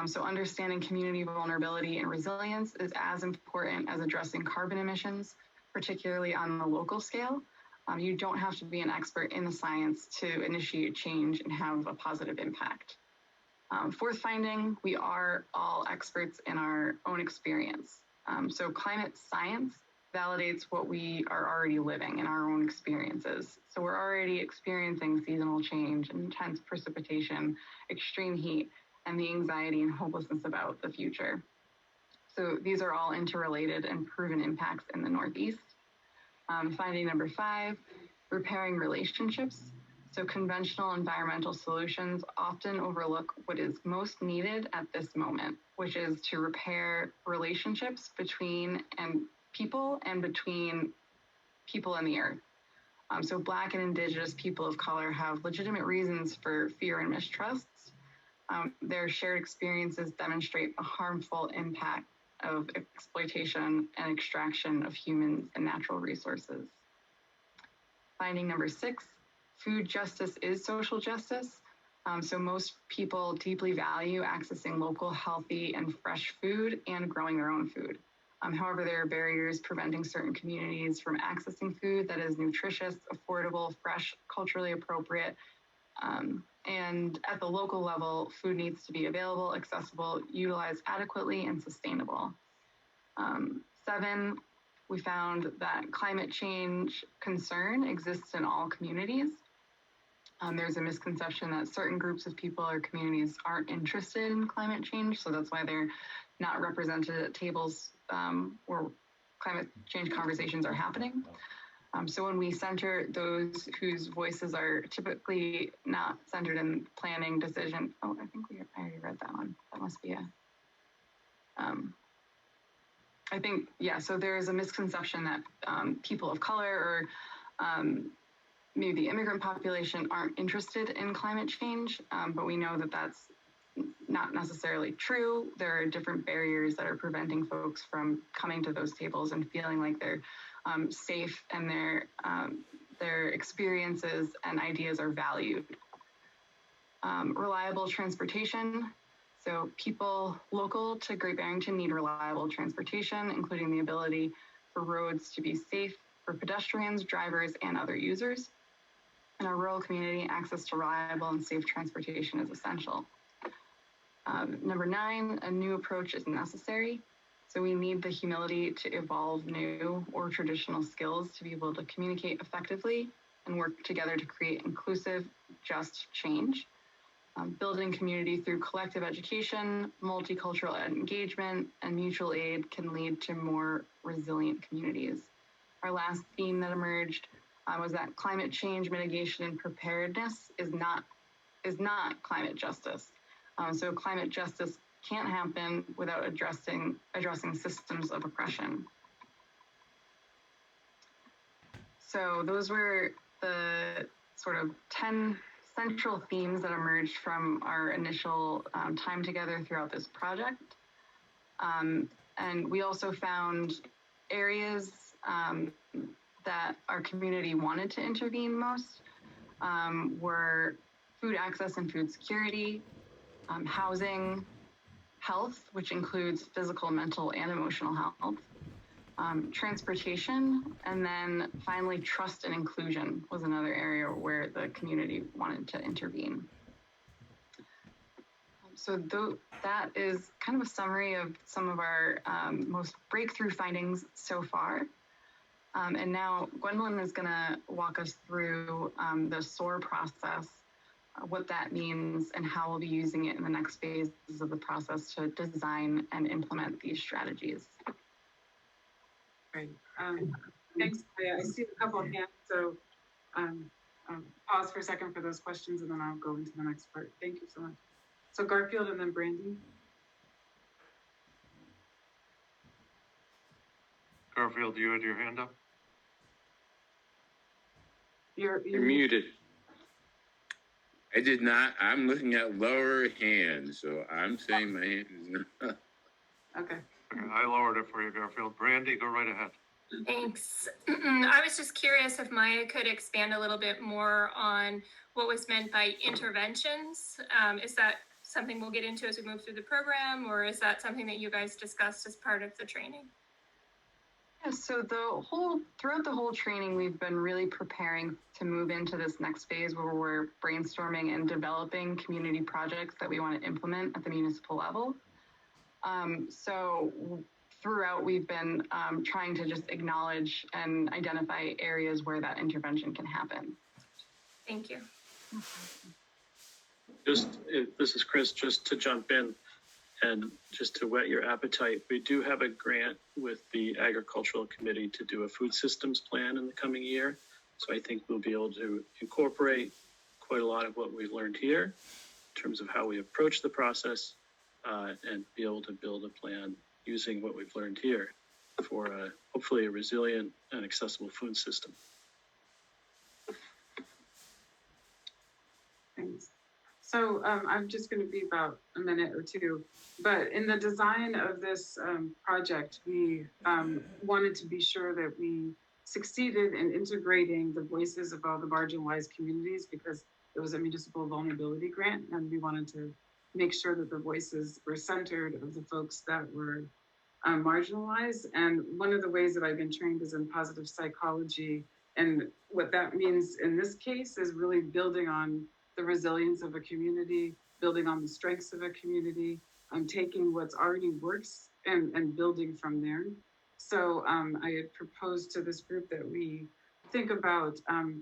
So understanding community vulnerability and resilience is as important as addressing carbon emissions, particularly on the local scale. You don't have to be an expert in the science to initiate change and have a positive impact. Fourth finding, we are all experts in our own experience. So climate science validates what we are already living in our own experiences. So we're already experiencing seasonal change, intense precipitation, extreme heat, and the anxiety and hopelessness about the future. So these are all interrelated and proven impacts in the Northeast. Finding number 5, repairing relationships. So conventional environmental solutions often overlook what is most needed at this moment, which is to repair relationships between people and between people and the earth. So Black and Indigenous people of color have legitimate reasons for fear and mistrust. Their shared experiences demonstrate a harmful impact of exploitation and extraction of humans and natural resources. Finding number 6, food justice is social justice. So most people deeply value accessing local, healthy, and fresh food and growing their own food. However, there are barriers preventing certain communities from accessing food that is nutritious, affordable, fresh, culturally appropriate. And at the local level, food needs to be available, accessible, utilized adequately, and sustainable. 7, we found that climate change concern exists in all communities. There's a misconception that certain groups of people or communities aren't interested in climate change, so that's why they're not represented at tables where climate change conversations are happening. So when we center those whose voices are typically not centered in planning, decision, I think I already read that one. That must be so there's a misconception that people of color or maybe the immigrant population aren't interested in climate change, but we know that that's not necessarily true. There are different barriers that are preventing folks from coming to those tables and feeling like they're safe and their experiences and ideas are valued. Reliable transportation. So people local to Great Barrington need reliable transportation, including the ability for roads to be safe for pedestrians, drivers, and other users. In our rural community, access to reliable and safe transportation is essential. Number 9, a new approach is necessary. So we need the humility to evolve new or traditional skills to be able to communicate effectively and work together to create inclusive, just change. Building community through collective education, multicultural engagement, and mutual aid can lead to more resilient communities. Our last theme that emerged was that climate change mitigation and preparedness is not climate justice. So climate justice can't happen without addressing systems of oppression. So those were the sort of 10 central themes that emerged from our initial time together throughout this project. And we also found areas that our community wanted to intervene most were food access and food security, housing, health, which includes physical, mental, and emotional health, transportation, and then finally trust and inclusion was another area where the community wanted to intervene. So that is kind of a summary of some of our most breakthrough findings so far. And now Gwendolyn is going to walk us through the SOAR process, what that means, and how we'll be using it in the next phases of the process to design and implement these strategies. Great. Thanks. I see a couple of hands, so pause for a second for those questions, and then I'll go into the next part. Thank you so much. So Garfield and then Brandy. Garfield, you had your hand up? You're muted. I did not. I'm looking at lower hands, so I'm saying my hand is not. Okay. I lowered it for you, Garfield. Brandy, go right ahead. Thanks. I was just curious if Maya could expand a little bit more on what was meant by interventions. Is that something we'll get into as we move through the program, or is that something that you guys discussed as part of the training? Yeah, so throughout the whole training, we've been really preparing to move into this next phase where we're brainstorming and developing community projects that we want to implement at the municipal level. So throughout, we've been trying to just acknowledge and identify areas where that intervention can happen. Thank you. This is Chris, just to jump in and just to whet your appetite. We do have a grant with the Agricultural Committee to do a food systems plan in the coming year. So I think we'll be able to incorporate quite a lot of what we've learned here in terms of how we approach the process and be able to build a plan using what we've learned here for hopefully a resilient and accessible food system. Thanks. So I'm just going to be about a minute or two, but in the design of this project, we wanted to be sure that we succeeded in integrating the voices of all the marginalized communities, because it was a municipal vulnerability grant, and we wanted to make sure that the voices were centered of the folks that were marginalized. And one of the ways that I've been trained is in positive psychology, and what that means in this case is really building on the resilience of a community, building on the strengths of a community, taking what's already works and building from there. So I had proposed to this group that we think about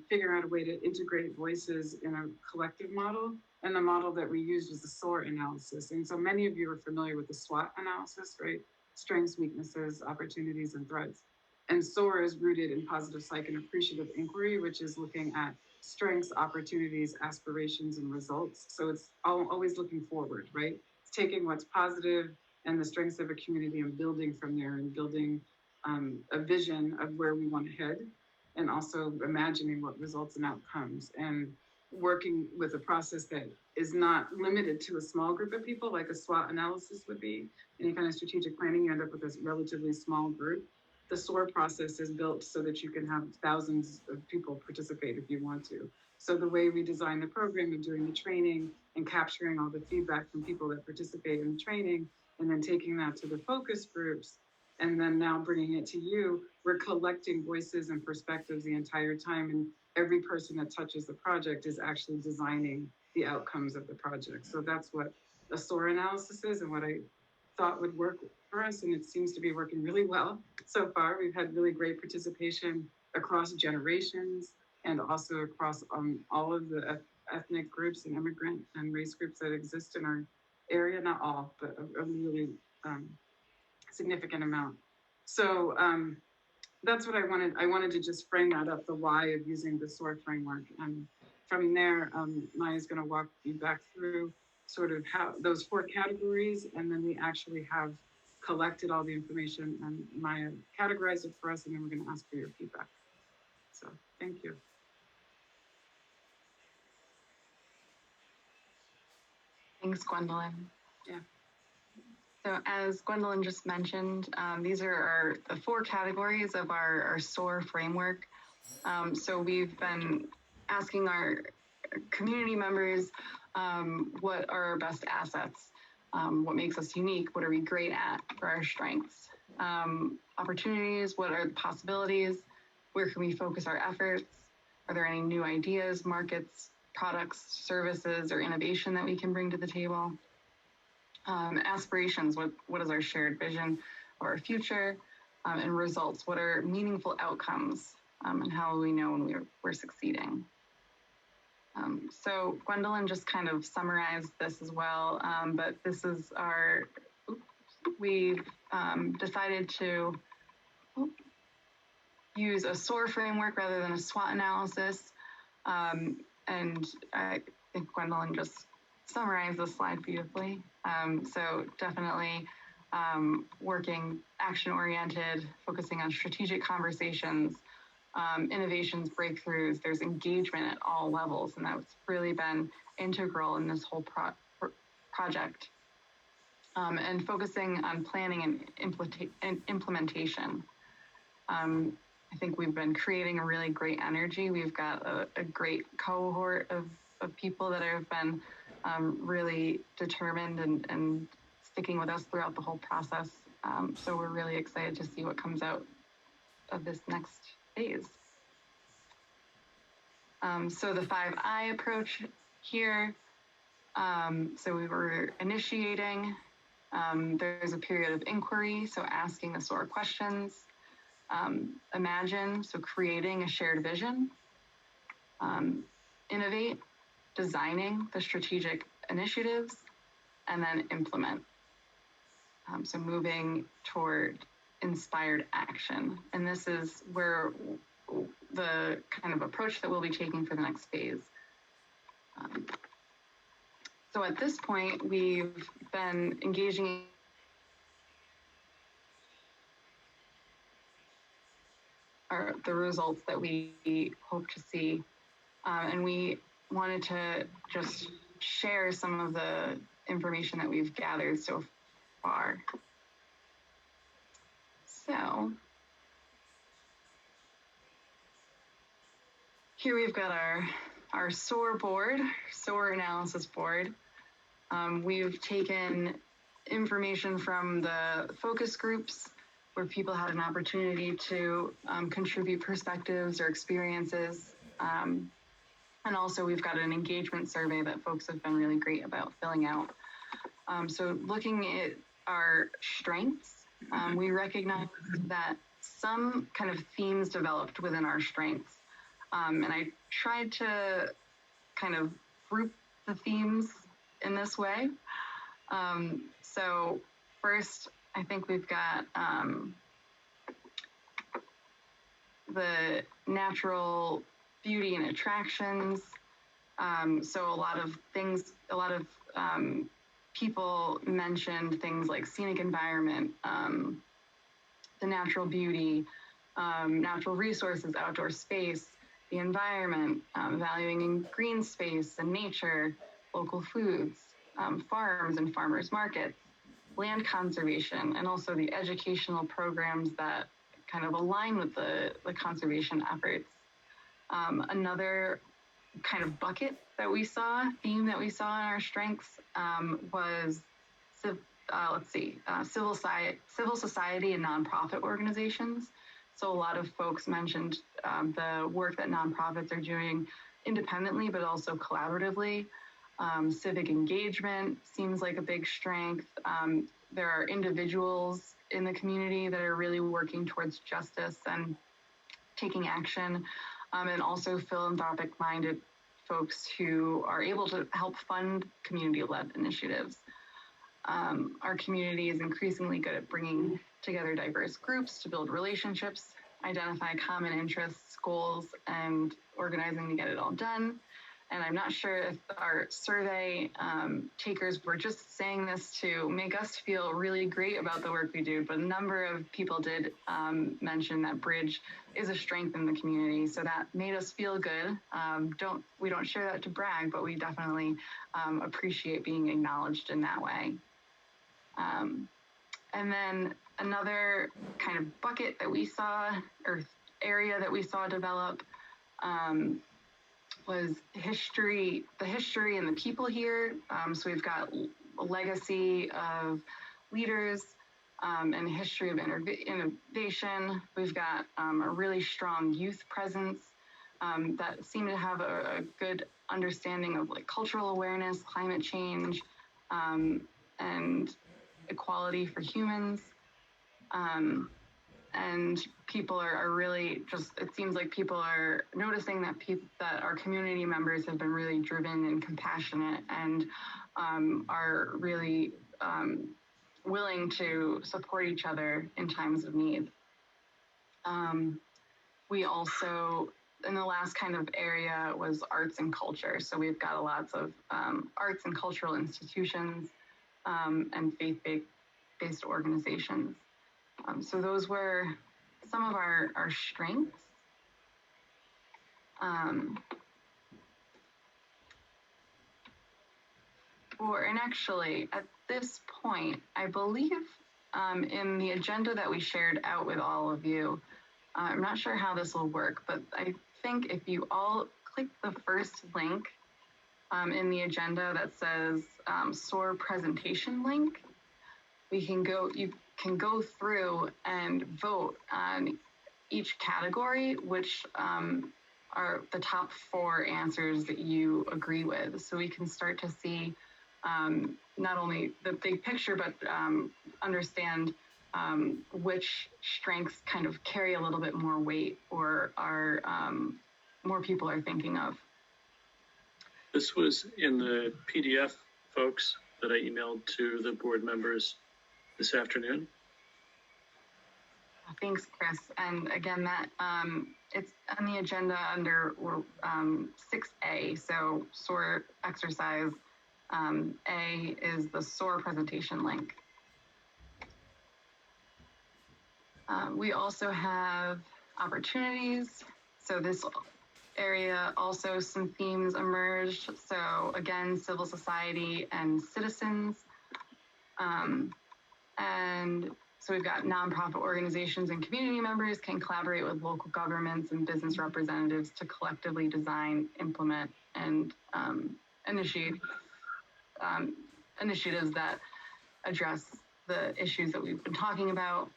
figuring out a way to integrate voices in a collective model. And the model that we used was the SOAR analysis. And so many of you are familiar with the SWOT analysis, right? Strengths, weaknesses, opportunities, and threats. And SOAR is rooted in positive psych and appreciative inquiry, which is looking at strengths, opportunities, aspirations, and results. So it's always looking forward, right? It's taking what's positive and the strengths of a community and building from there, and building a vision of where we want to head, and also imagining what results and outcomes, and working with a process that is not limited to a small group of people like a SWOT analysis would be. Any kind of strategic planning, you end up with a relatively small group. The SOAR process is built so that you can have thousands of people participate if you want to. So the way we design the program of doing the training and capturing all the feedback from people that participate in the training, and then taking that to the focus groups, and then now bringing it to you, we're collecting voices and perspectives the entire time. And every person that touches the project is actually designing the outcomes of the project. So that's what a SOAR analysis is, and what I thought would work for us, and it seems to be working really well so far. We've had really great participation across generations, and also across all of the ethnic groups and immigrant and race groups that exist in our area. Not all, but a really significant amount. So that's what I wanted. I wanted to just frame that up, the why of using the SOAR framework. And from there, Maya's going to walk you back through sort of how those 4 categories, and then we actually have collected all the information, and Maya categorized it for us, and then we're going to ask for your feedback. So thank you. Thanks, Gwendolyn. Yeah. So as Gwendolyn just mentioned, these are the 4 categories of our SOAR framework. So we've been asking our community members, what are our best assets? What makes us unique? What are we great at for our strengths? Opportunities, what are the possibilities? Where can we focus our efforts? Are there any new ideas, markets, products, services, or innovation that we can bring to the table? Aspirations, what is our shared vision of our future? And results, what are meaningful outcomes? And how will we know when we're succeeding? So Gwendolyn just kind of summarized this as well, but this is we've decided to use a SOAR framework rather than a SWOT analysis. And I think Gwendolyn just summarized the slide beautifully. So definitely working action-oriented, focusing on strategic conversations, innovations, breakthroughs. There's engagement at all levels, and that's really been integral in this whole project. And focusing on planning and implementation. I think we've been creating a really great energy. We've got a great cohort of people that have been really determined and sticking with us throughout the whole process. So we're really excited to see what comes out of this next phase. So the 5I approach here. So we were initiating, There's a period of inquiry, so asking the SOAR questions. Imagine, so creating a shared vision. Innovate, designing the strategic initiatives, and then implement. So moving toward inspired action. And this is where the kind of approach that we'll be taking for the next phase. So at this point, we've been engaging the results that we hope to see. And we wanted to just share some of the information that we've gathered so far. So here we've got our SOAR board, SOAR analysis board. We've taken information from the focus groups where people had an opportunity to contribute perspectives or experiences. And also we've got an engagement survey that folks have been really great about filling out. So looking at our strengths, we recognize that some kind of themes developed within our strengths. And I tried to kind of group the themes in this way. So first, I think we've got the natural beauty and attractions. So a lot of people mentioned things like scenic environment, the natural beauty, natural resources, outdoor space, the environment, valuing in green space and nature, local foods, farms and farmers markets, land conservation, and also the educational programs that kind of align with the conservation efforts. Another kind of bucket that we saw, theme that we saw in our strengths was, civil society and nonprofit organizations. So a lot of folks mentioned the work that nonprofits are doing independently, but also collaboratively. Civic engagement seems like a big strength. There are individuals in the community that are really working towards justice and taking action, and also philanthropic-minded folks who are able to help fund community-led initiatives. Our community is increasingly good at bringing together diverse groups to build relationships, identify common interests, goals, and organizing to get it all done. And I'm not sure if our survey takers were just saying this to make us feel really great about the work we do, but a number of people did mention that Bridge is a strength in the community. So that made us feel good. We don't share that to brag, but we definitely appreciate being acknowledged in that way. And then another kind of bucket that we saw, or area that we saw develop, was the history and the people here. So we've got a legacy of leaders and history of innovation. We've got a really strong youth presence that seem to have a good understanding of like cultural awareness, climate change, and equality for humans. And people are really just, it seems like people are noticing that that our community members have been really driven and compassionate and are really willing to support each other in times of need. We also, in the last kind of area was arts and culture. So we've got lots of arts and cultural institutions and faith-based organizations. So those were some of our strengths. And actually, at this point, I believe in the agenda that we shared out with all of you, I'm not sure how this will work, but I think if you all click the first link in the agenda that says SOAR presentation link, you can go through and vote on each category, which are the top 4 answers that you agree with. So we can start to see not only the big picture, but understand which strengths kind of carry a little bit more weight or are more people are thinking of. This was in the PDF, folks, that I emailed to the board members this afternoon. Thanks, Chris. And again, that it's on the agenda under 6A, so SOAR exercise. A is the SOAR presentation link. We also have opportunities. So this area also some themes emerged. So again, civil society and citizens. And so we've got nonprofit organizations and community members can collaborate with local governments and business representatives to collectively design, implement, and initiate initiatives that address the issues that we've been talking about.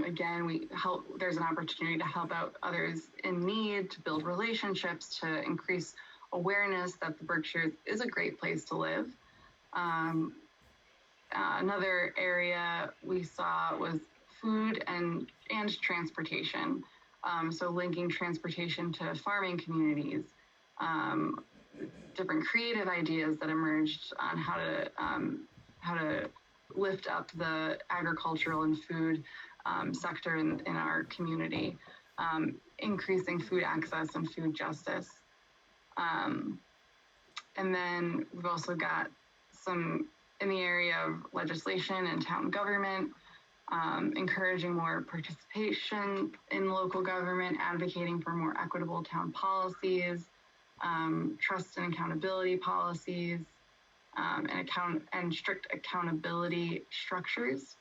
Again, there's an opportunity to help out others in need, to build relationships, to increase awareness that the Berkshires is a great place to live. Another area we saw was food and transportation. So linking transportation to farming communities, different creative ideas that emerged on how to lift up the agricultural and food sector in our community, increasing food access and food justice. And then we've also got some in the area of legislation and town government, encouraging more participation in local government, advocating for more equitable town policies, trust and accountability policies, and strict accountability structures.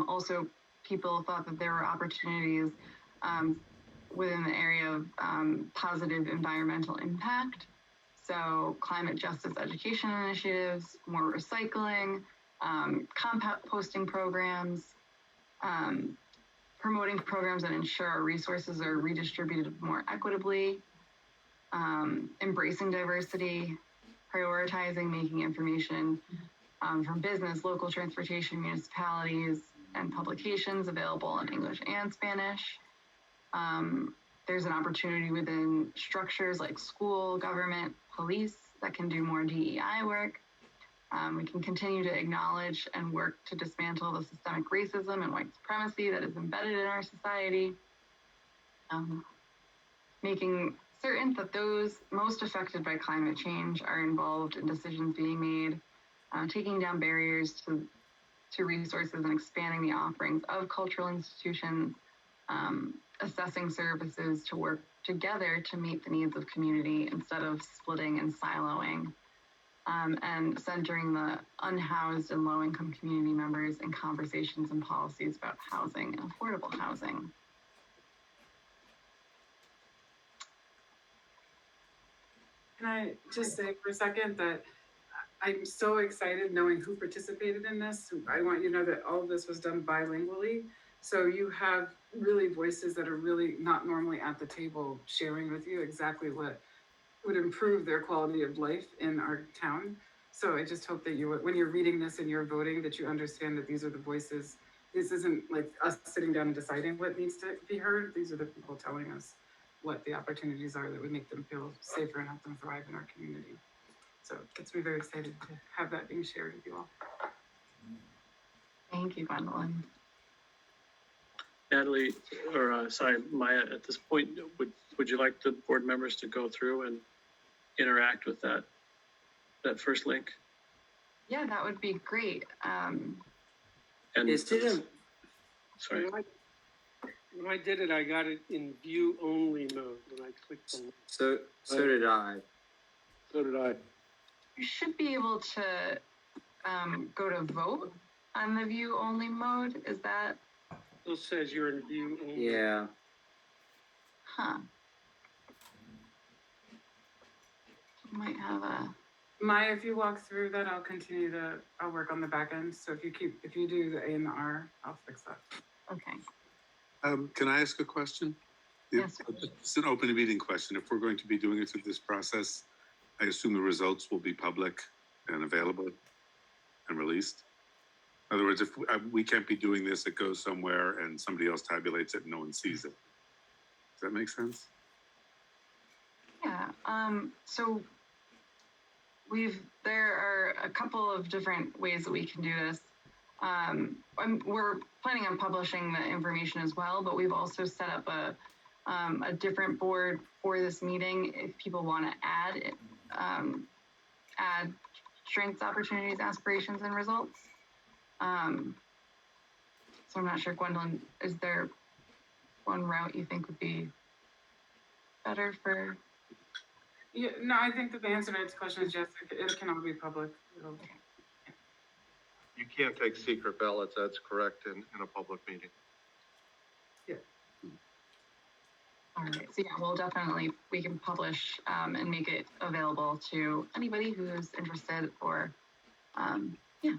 Also, people thought that there were opportunities within the area of positive environmental impact. So climate justice education initiatives, more recycling, composting programs, promoting programs that ensure our resources are redistributed more equitably, embracing diversity, prioritizing making information from business, local transportation, municipalities, and publications available in English and Spanish. There's an opportunity within structures like school, government, police that can do more DEI work. We can continue to acknowledge and work to dismantle the systemic racism and white supremacy that is embedded in our society. Making certain that those most affected by climate change are involved in decisions being made, taking down barriers to resources and expanding the offerings of cultural institutions, assessing services to work together to meet the needs of community instead of splitting and siloing, and centering the unhoused and low-income community members in conversations and policies about housing and affordable housing. Can I just say for a second that I'm so excited knowing who participated in this. I want you to know that all of this was done bilingually. So you have really voices that are really not normally at the table sharing with you exactly what would improve their quality of life in our town. So I just hope that you, when you're reading this and you're voting, that you understand that these are the voices. This isn't like us sitting down and deciding what needs to be heard. These are the people telling us what the opportunities are that would make them feel safer and help them thrive in our community. So it gets me very excited to have that being shared with you all. Thank you, Gwendolyn. Natalie, or Maya, at this point, would you like the board members to go through and interact with that first link? Yeah, that would be great. And sorry. When I did it, I got it in view only mode when I clicked on it. So did I. So did I. You should be able to go to vote on the view only mode. Is that? Still says you're in view only. Yeah. Huh. Might have a. Maya, if you walk through that, I'll work on the back end. So if you do the A and the R, I'll fix that. Okay. Can I ask a question? Yes. It's an open meeting question. If we're going to be doing it through this process, I assume the results will be public and available and released. In other words, if we can't be doing this, it goes somewhere and somebody else tabulates it and no one sees it. Does that make sense? Yeah, so there are a couple of different ways that we can do this. We're planning on publishing the information as well, but we've also set up a different board for this meeting if people want to add strengths, opportunities, aspirations, and results. So I'm not sure, Gwendolyn, is there one route you think would be better for? Yeah, no, I think that the answer to its question is yes, it can all be public. You can't take secret ballots, that's correct, in a public meeting. All right, so yeah, we can publish and make it available to anybody who's interested or, yeah,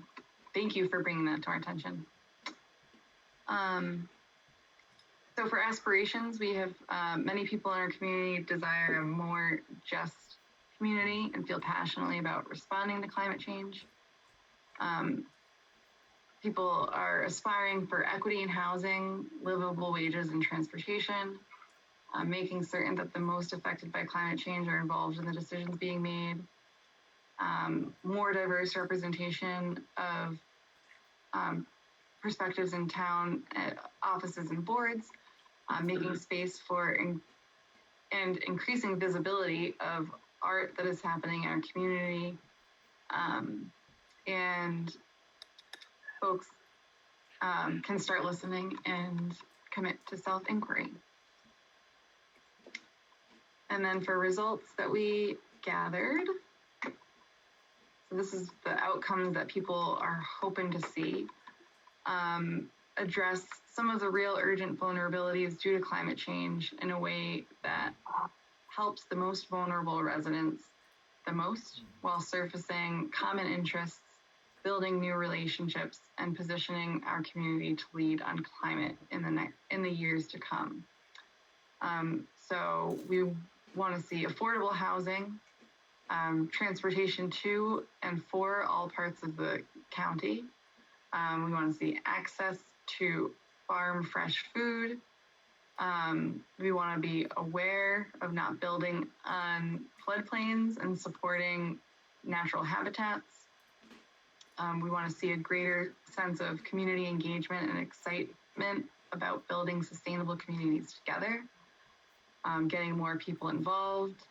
thank you for bringing that to our attention. So for aspirations, we have many people in our community desire a more just community and feel passionately about responding to climate change. People are aspiring for equity in housing, livable wages, and transportation, making certain that the most affected by climate change are involved in the decisions being made, more diverse representation of perspectives in town offices and boards, making space for and increasing visibility of art that is happening in our community, and folks can start listening and commit to self-inquiry. And then for results that we gathered, so this is the outcomes that people are hoping to see, address some of the real urgent vulnerabilities due to climate change in a way that helps the most vulnerable residents the most, while surfacing common interests, building new relationships, and positioning our community to lead on climate in the years to come. So we want to see affordable housing, transportation to and for all parts of the county. We want to see access to farm fresh food. We want to be aware of not building on floodplains and supporting natural habitats. We want to see a greater sense of community engagement and excitement about building sustainable communities together, getting more people involved,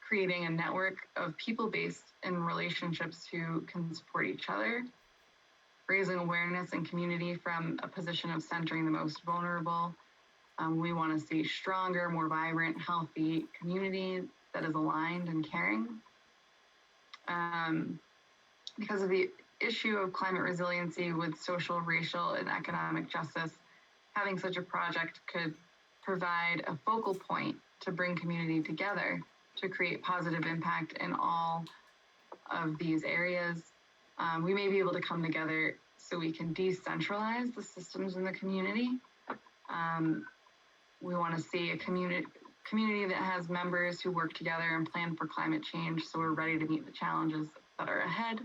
creating a network of people based in relationships who can support each other, raising awareness and community from a position of centering the most vulnerable. We want to see stronger, more vibrant, healthy community that is aligned and caring. Because of the issue of climate resiliency with social, racial, and economic justice, having such a project could provide a focal point to bring community together to create positive impact in all of these areas. We may be able to come together so we can decentralize the systems in the community. We want to see a community that has members who work together and plan for climate change, so we're ready to meet the challenges that are ahead,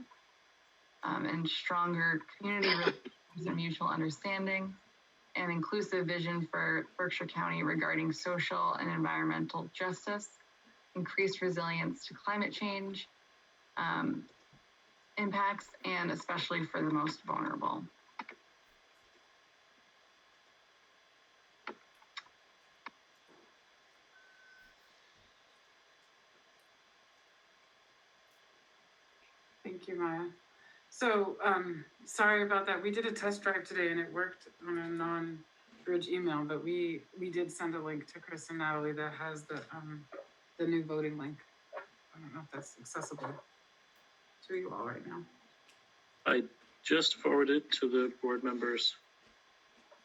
and stronger community relations and mutual understanding, and inclusive vision for Berkshire County regarding social and environmental justice, increased resilience to climate change impacts, and especially for the most vulnerable. Thank you, Maya. So, sorry about that. We did a test drive today and it worked on a non-bridge email, but we did send a link to Chris and Natalie that has the new voting link. I don't know if that's accessible to you all right now. I just forwarded to the board members,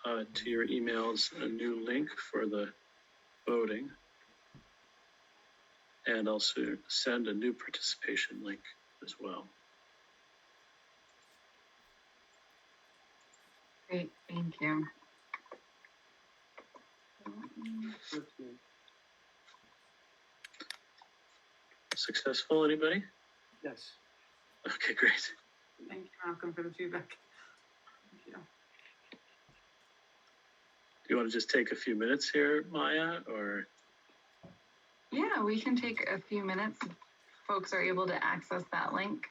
to your emails, a new link for the voting. And also send a new participation link as well. Great, thank you. successful, anybody? Yes. Okay, great. Thank you, Malcolm, for the feedback. Thank you. Do you want to just take a few minutes here, Maya, or? Yeah, we can take a few minutes. If folks are able to access that link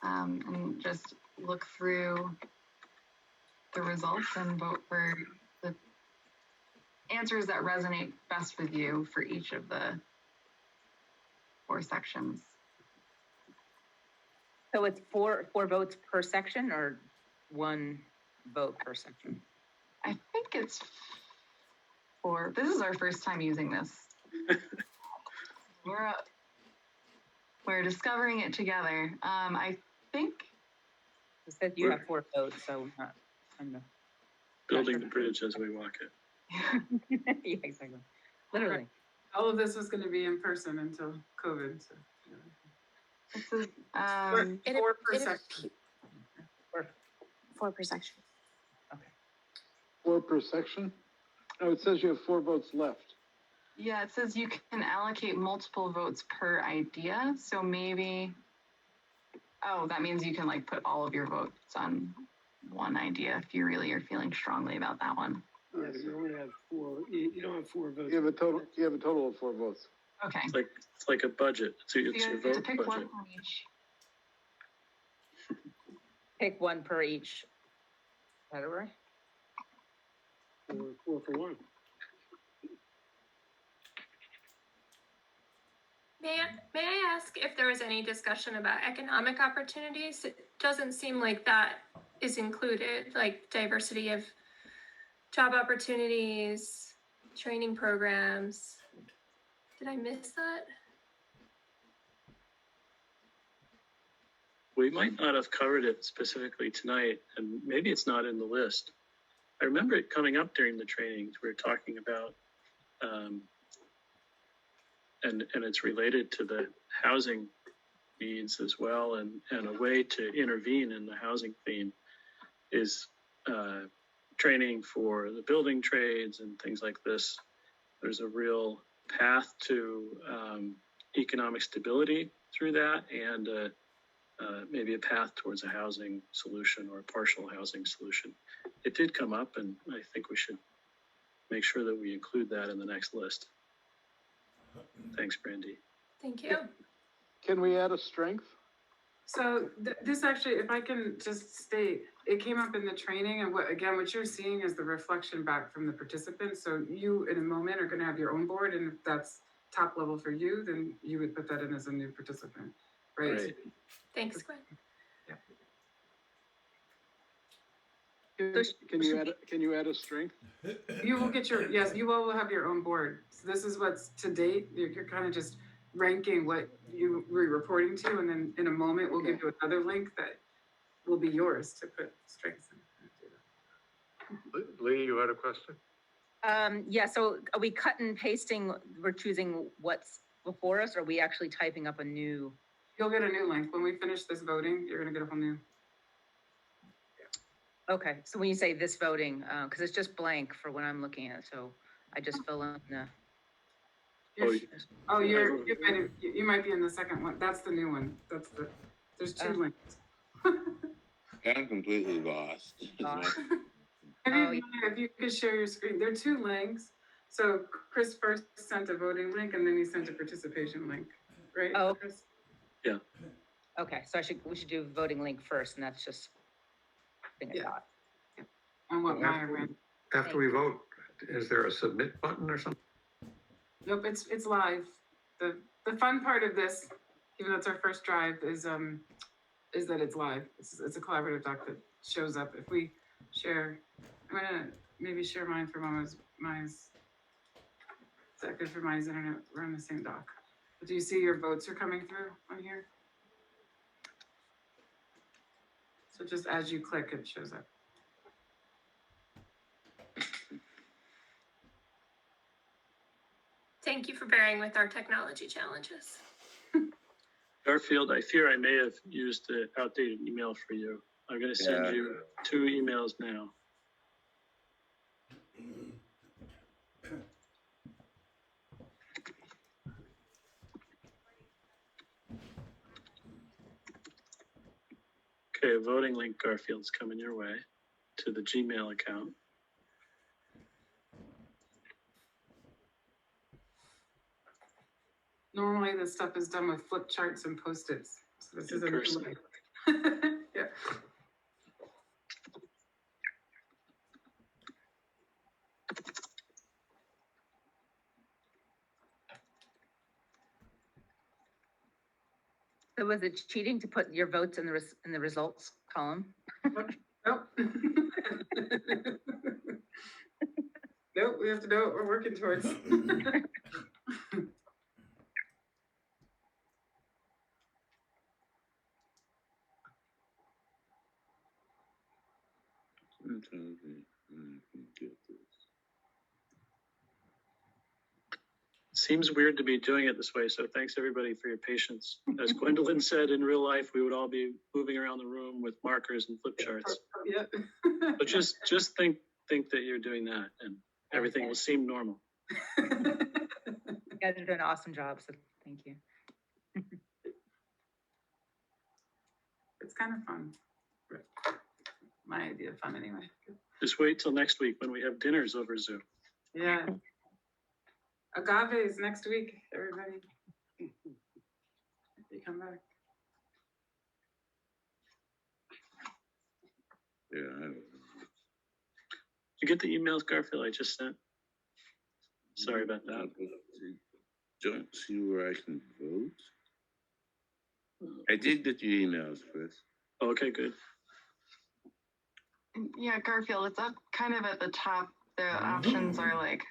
and just look through the results and vote for the answers that resonate best with you for each of the 4 sections. So it's four votes per section or 1 vote per section? I think it's 4. This is our first time using this. We're discovering it together. I think It says you have 4 votes, so I'm not. Building the bridge as we walk it. Yeah, exactly. Literally. All of this was going to be in person until COVID. So, this is, 4 per section. 4 per section. 4 per section? Oh, it says you have 4 votes left. yeah, it says you can allocate multiple votes per idea. So maybe, oh, that means you can like put all of your votes on one idea if you really are feeling strongly about that one. Yes, you only have 4. You don't have 4 votes. You have a total of 4 votes. Okay. It's like a budget. It's So your you get to vote pick one budget. from each. Pick 1 per each category. 4 for 1. May I ask if there was any discussion about economic opportunities? It doesn't seem like that is included, like diversity of job opportunities, training programs. Did I miss that? We might not have covered it specifically tonight, and maybe it's not in the list. I remember it coming up during the trainings. We were talking about, and it's related to the housing needs as well. And a way to intervene in the housing theme is training for the building trades and things like this. There's a real path to economic stability through that, and maybe a path towards a housing solution or a partial housing solution. It did come up, and I think we should make sure that we include that in the next list. Thanks, Brandy. Thank you. Can we add a strength? So this actually, if I can just state, it came up in the training, and what you're seeing is the reflection back from the participants. So you, in a moment, are going to have your own board, and if that's top level for you, then you would put that in as a new participant, right? Right. Thanks, Gwen. Can you add a strength? You will get you all will have your own board. So this is what's to date. You're kind of just ranking what you were reporting to, and then in a moment we'll give you another link that will be yours to put strengths in. Lee, you had a question? Yeah, so are we cut and pasting, we're choosing what's before us, or are we actually typing up a new? You'll get a new link. When we finish this voting, you're gonna get a whole new. Okay, so when you say this voting, because it's just blank for what I'm looking at, so I just fill in the. You might be in the second one. That's the new one. There's 2 links. I'm completely lost. If you could share your screen, there are 2 links. So Chris first sent a voting link, and then he sent a participation link, right? Oh, Chris? Yeah. Okay, so we should do voting link first, and that's just. Yeah. And what Maya ran. After we vote, is there a submit button or something? Nope, it's live. The fun part of this, even though it's our first drive, is that it's live. It's a collaborative doc that shows up. If we share, I'm gonna maybe share mine for Maya's. Is that good for Maya's internet? We're on the same doc. But do you see your votes are coming through on here? So just as you click, it shows up. Thank you for bearing with our technology challenges. Garfield, I fear I may have used the outdated email for you. I'm going to send you 2 emails now. Okay, a voting link, Garfield's coming your way to the Gmail account. Normally this stuff is done with flip charts and Post-its. So this is a new person. way. Yeah. So was it cheating to put your votes in the results column? Nope. Nope, we have to know what we're working towards. Sometimes we can get this. Seems weird to be doing it this way, so thanks everybody for your patience. As Gwendolyn said, in real life, we would all be moving around the room with markers and flip charts. Yeah. But just think that you're doing that and everything will seem normal. You guys are doing an awesome job, so thank you. It's kind of fun. My idea of fun anyway. Just wait till next week when we have dinners over Zoom. Yeah. Agave is next week, everybody. If you come back. Yeah, I don't know. Did you get the emails, Garfield, I just sent? Sorry about that. Don't see where I can vote. I did get your emails, Chris. Okay, good. Yeah, Garfield, it's up kind of at the top. The options are like,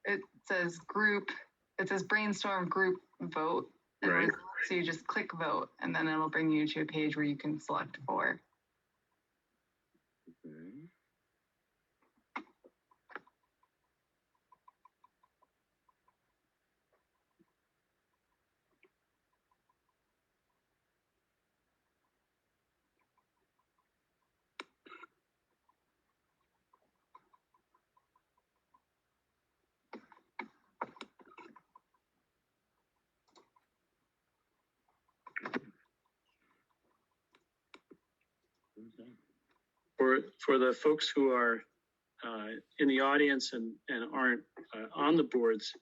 it says group, it says brainstorm group vote. Right. So you just click vote and then it'll bring you to a page where you can select four. Okay. For the folks who are in the audience and aren't on the boards,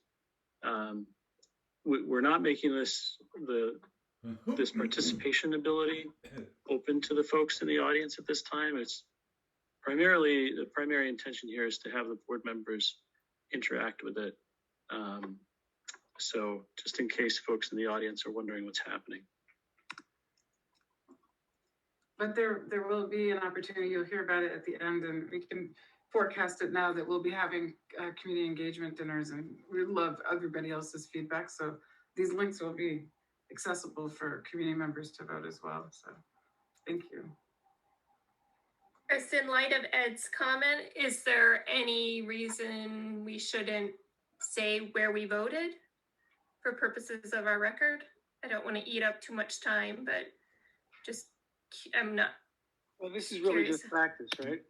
we're not making this participation ability open to the folks in the audience at this time. It's primarily, the primary intention here is to have the board members interact with it. So just in case folks in the audience are wondering what's happening. But there will be an opportunity, you'll hear about it at the end, and we can forecast it now that we'll be having community engagement dinners, and we love everybody else's feedback. So these links will be accessible for community members to vote as well. So thank you. Chris, in light of Ed's comment, is there any reason we shouldn't say where we voted for purposes of our record? I don't want to eat up too much time, but just, I'm not. Well, this is really Curious. just practice, right?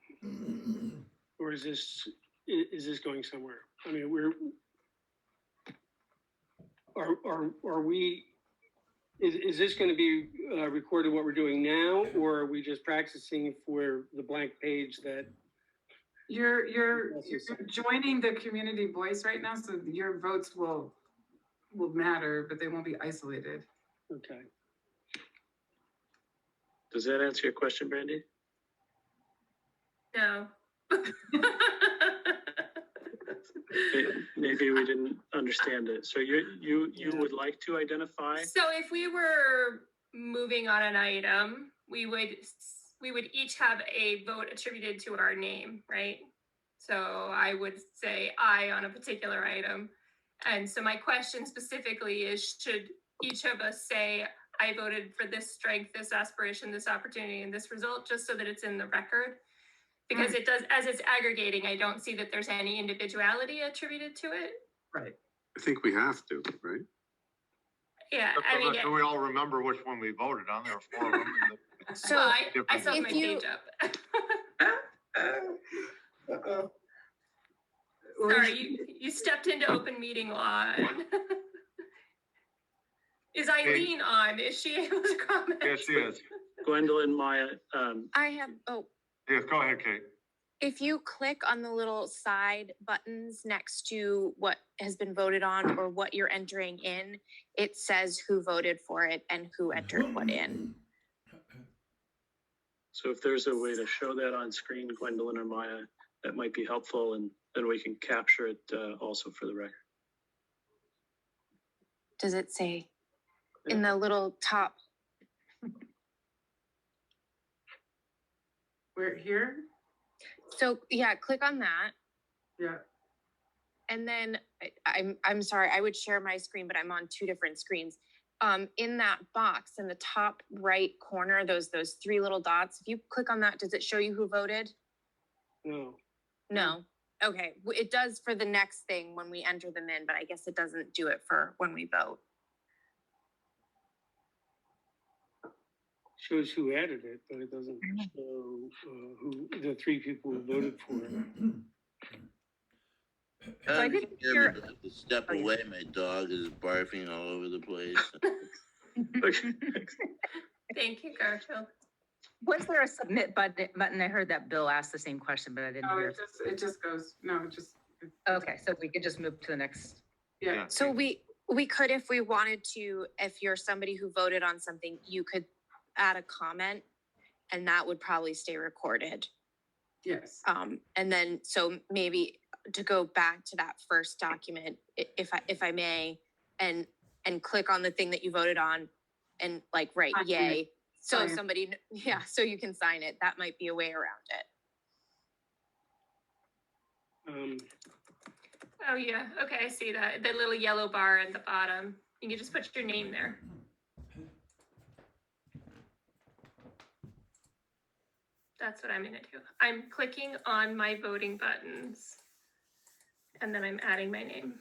Or is this going somewhere? I mean, are we, is this going to be recorded what we're doing now, or are we just practicing for the blank page that? You're joining the community voice right now, so your votes will matter, but they won't be isolated. Okay. Does that answer your question, Brandy? No. Maybe we didn't understand it. So you would like to identify? So if we were moving on an item, we would each have a vote attributed to our name, right? So I would say I on a particular item. And so my question specifically is, should each of us say, I voted for this strength, this aspiration, this opportunity, and this result, just so that it's in the record? Because it does, as it's aggregating, I don't see that there's any individuality attributed to it. Right. I think we have to, right? Yeah, I mean, Do we all remember which one we voted on? There were 4 of them. so I saw my page up. Uh-oh. Sorry, you stepped into open meeting law. Is Eileen on? Is she able to comment? Yes, she is. Gwendolyn, Maya, I have, oh, Yes, go ahead, Kate. if you click on the little side buttons next to what has been voted on or what you're entering in, it says who voted for it and who entered what in. so if there's a way to show that on screen, Gwendolyn or Maya, that might be helpful, and then we can capture it also for the record. Does it say in the little top? We're here? So yeah, click on that. Yeah. And then I'm sorry, I would share my screen, but I'm on two different screens. In that box in the top right corner, those three little dots, if you click on that, does it show you who voted? No. No. Okay, it does for the next thing when we enter them in, but I guess it doesn't do it for when we vote. Shows who added it, but it doesn't show who the three people who voted for it. So I didn't hear- I have to step away. My dog is barfing all over the place. Thank you, Garfield. Was there a submit button? I heard that Bill asked the same question, but I didn't No, hear. it just goes, no, it just. Okay, so we could just move to the next. Yeah. So we could, if we wanted to, if you're somebody who voted on something, you could add a comment and that would probably stay recorded. Yes. And then, so maybe to go back to that first document, if I may, and click on the thing that you voted on and like write Sign yay. it. So Sign it. somebody, yeah, so you can sign it. That might be a way around it. Oh, yeah. Okay, I see that. The little yellow bar at the bottom. You can just put your name there. That's what I'm gonna do. I'm clicking on my voting buttons. And then I'm adding my name.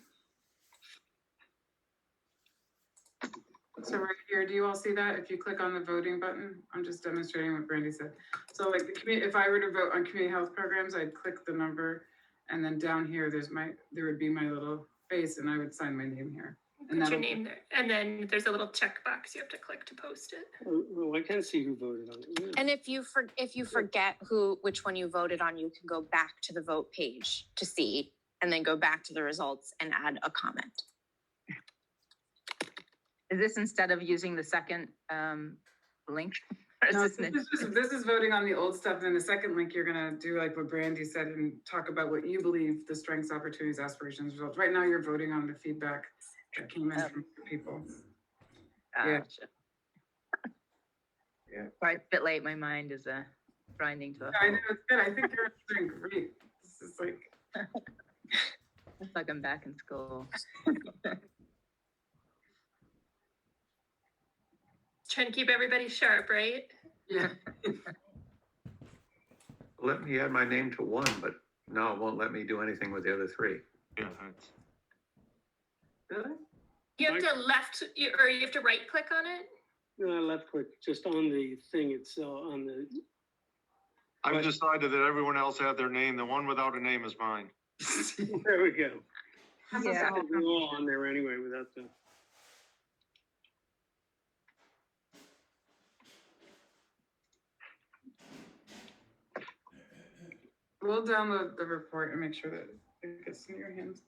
So right here, do you all see that? If you click on the voting button, I'm just demonstrating what Brandy said. So like the community, if I were to vote on community health programs, I'd click the number. And then down here, there would be my little face and I would sign my name here. Put your name there. And then there's a little checkbox you have to click to post it. Well, I can see who voted on it. Yeah. And if you forget which one you voted on, you can go back to the vote page to see, and then go back to the results and add a comment. Is this instead of using the second link? Or is No, this this is voting on the old stuff. And then the second link, you're gonna do like what Brandy said and talk about what you believe the strengths, opportunities, aspirations, results. Right now, you're voting on the feedback that came in from people. Yeah. Gotcha. Yeah. Sorry, it's a bit late. My mind is grinding to a I know, it's good. I think you're doing great. This is like, It's like I'm back in school. Trying to keep everybody sharp, right? yeah. Let me add my name to one, but no, it won't let me do anything with the other three. Yeah, Really? You have to or you have to right click on it? No, left click, just on the thing itself, on the, I've decided that everyone else had their name. The one without a name is mine. there we go. Yeah. We're all on there anyway without the. We'll download the report and make sure that it gets in your hands.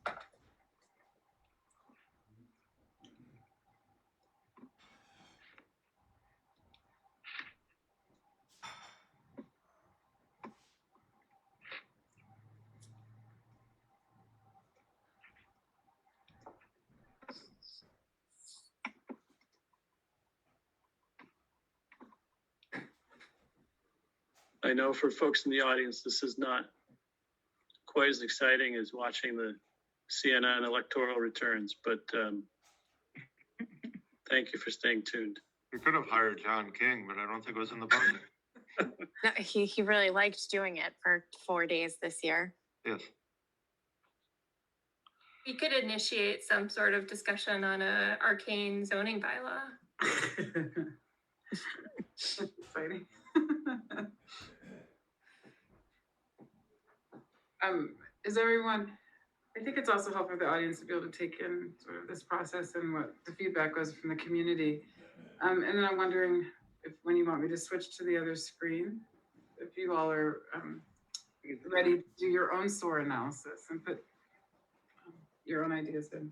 I know for folks in the audience, this is not quite as exciting as watching the CNN electoral returns, but thank you for staying tuned. We could have hired John King, but I don't think it was in the budget. No, he really liked doing it for 4 days this year. Yes. You could initiate some sort of discussion on a arcane zoning bylaw. Exciting. Is everyone, I think it's also helpful for the audience to be able to take in sort of this process and what the feedback was from the community. And then I'm wondering, when you want me to switch to the other screen, if you all are, ready to do your own SOAR analysis and put your own ideas in.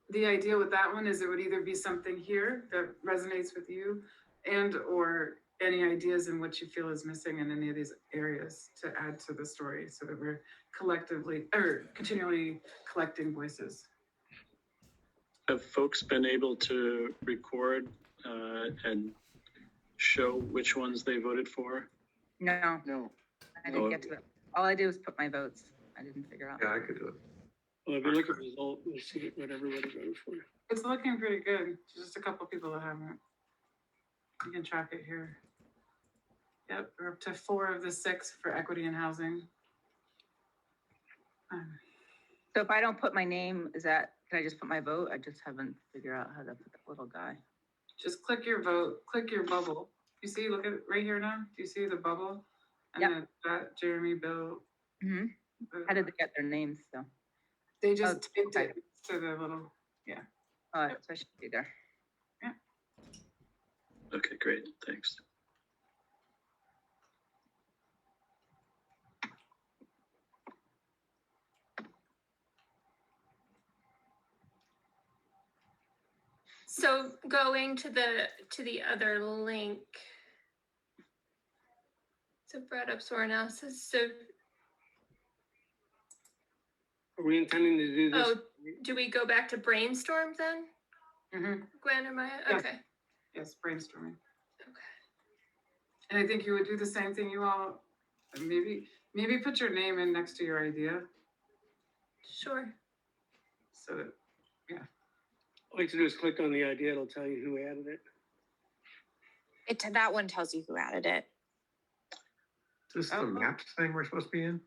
The idea with that one is it would either be something here that resonates with you and or any ideas in what you feel is missing in any of these areas to add to the story so that we're collectively or continually collecting voices. Have folks been able to record and show which ones they voted for? No, No. I didn't get to it. All I did was put my votes. I didn't figure out. Yeah, I could do it. Well, if you look at the result, we'll see what everybody voted for. It's looking pretty good. Just a couple people that haven't. You can track it here. Yep, we're up to 4 of the 6 for equity and housing. So if I don't put my name, can I just put my vote? I just haven't figured out how to put that little guy. Just click your vote, click your bubble. You see, look at right here now. Do you see the bubble? And Yep. then that Jeremy, Bill. Mm-hmm. How did they get their names though? They just Oh, typed it to the little, yeah. Oh, so I should be there. Okay, great, thanks. So going to the other link. So brought up SOAR analysis. So, Are we intending to do this? oh, do we go back to brainstorm then? Mm-hmm. Gwen or Maya? Yeah. Okay. Yes, brainstorming. Okay. And I think you would do the same thing you all, maybe put your name in next to your idea. Sure. So that, All you have to do is click on the idea. It'll tell you who added it. That one tells you who added it. Is this the maps thing we're supposed to be in?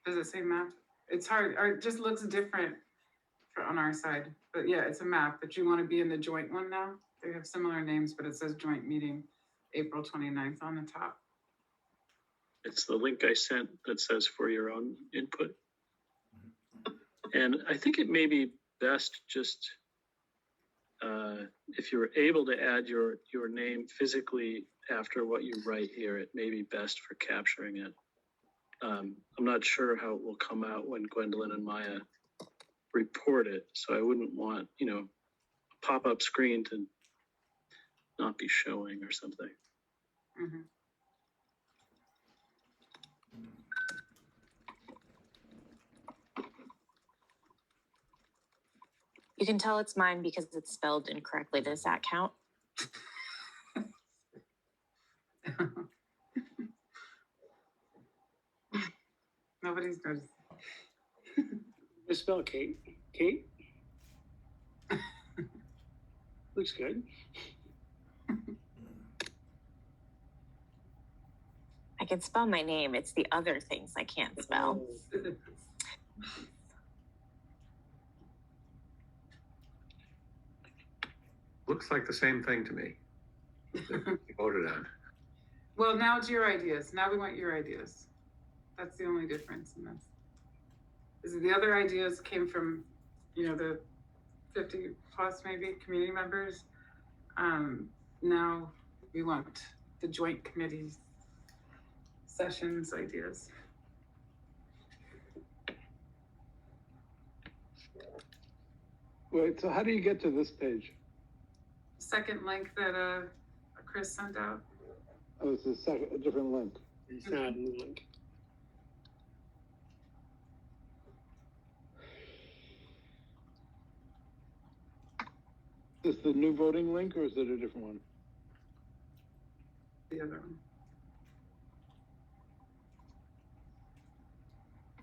does it say map? It's hard, or it just looks different on our side. But yeah, it's a map, but you want to be in the joint one now? They have similar names, but it says joint meeting, April 29th on the top. It's the link I sent that says for your own input. And I think it may be best just, if you're able to add your name physically after what you write here, it may be best for capturing it. I'm not sure how it will come out when Gwendolyn and Maya report it. So I wouldn't want, a pop-up screen to not be showing or something. Mm-hmm. You can tell it's mine because it's spelled incorrectly. Does that count? Nobody's noticed. Misspell Kate. Kate? Looks good. I can spell my name. It's the other things I can't spell. Looks like the same thing to me. that you voted on. Well, now it's your ideas. Now we want your ideas. That's the only difference in this. Is the other ideas came from, the 50 plus maybe community members. Now we want the joint committee sessions ideas. Wait, so how do you get to this page? Second link that Chris sent out. Oh, it's a different link. It's not a new link. Is this the new voting link or is it a different one? The other one.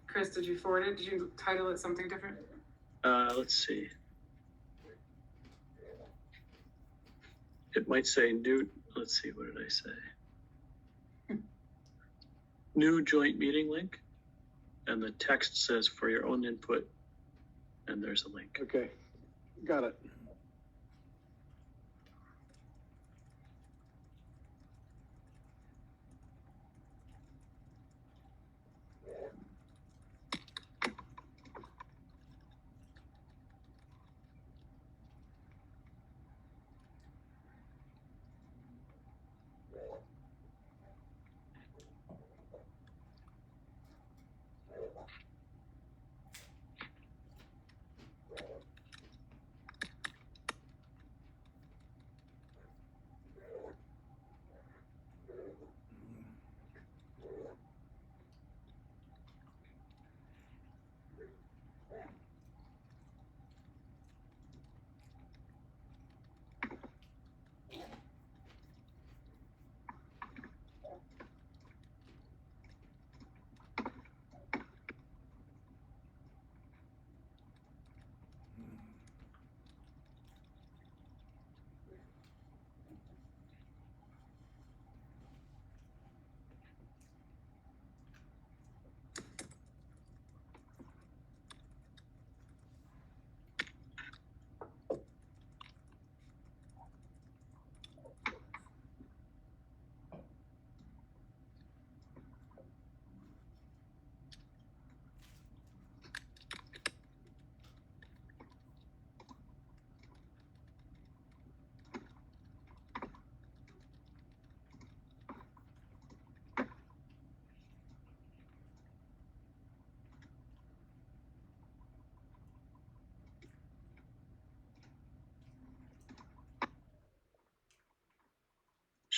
Chris, did you forward it? Did you title it something different? Let's see. It might say new, let's see, what did I say? New joint meeting link. And the text says for your own input. And there's a link. Okay, got it.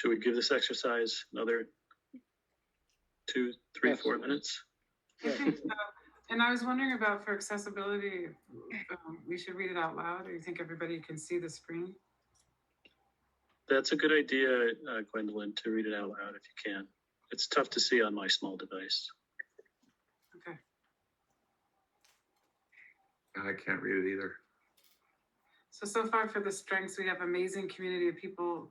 Should we give this exercise another 2, 3, Yes. 4 minutes? I think so. And I was wondering about for accessibility, we should read it out loud, or you think everybody can see the screen? That's a good idea, Gwendolyn, to read it out loud if you can. It's tough to see on my small device. Okay. I can't read it either. So far for the strengths, we have amazing community of people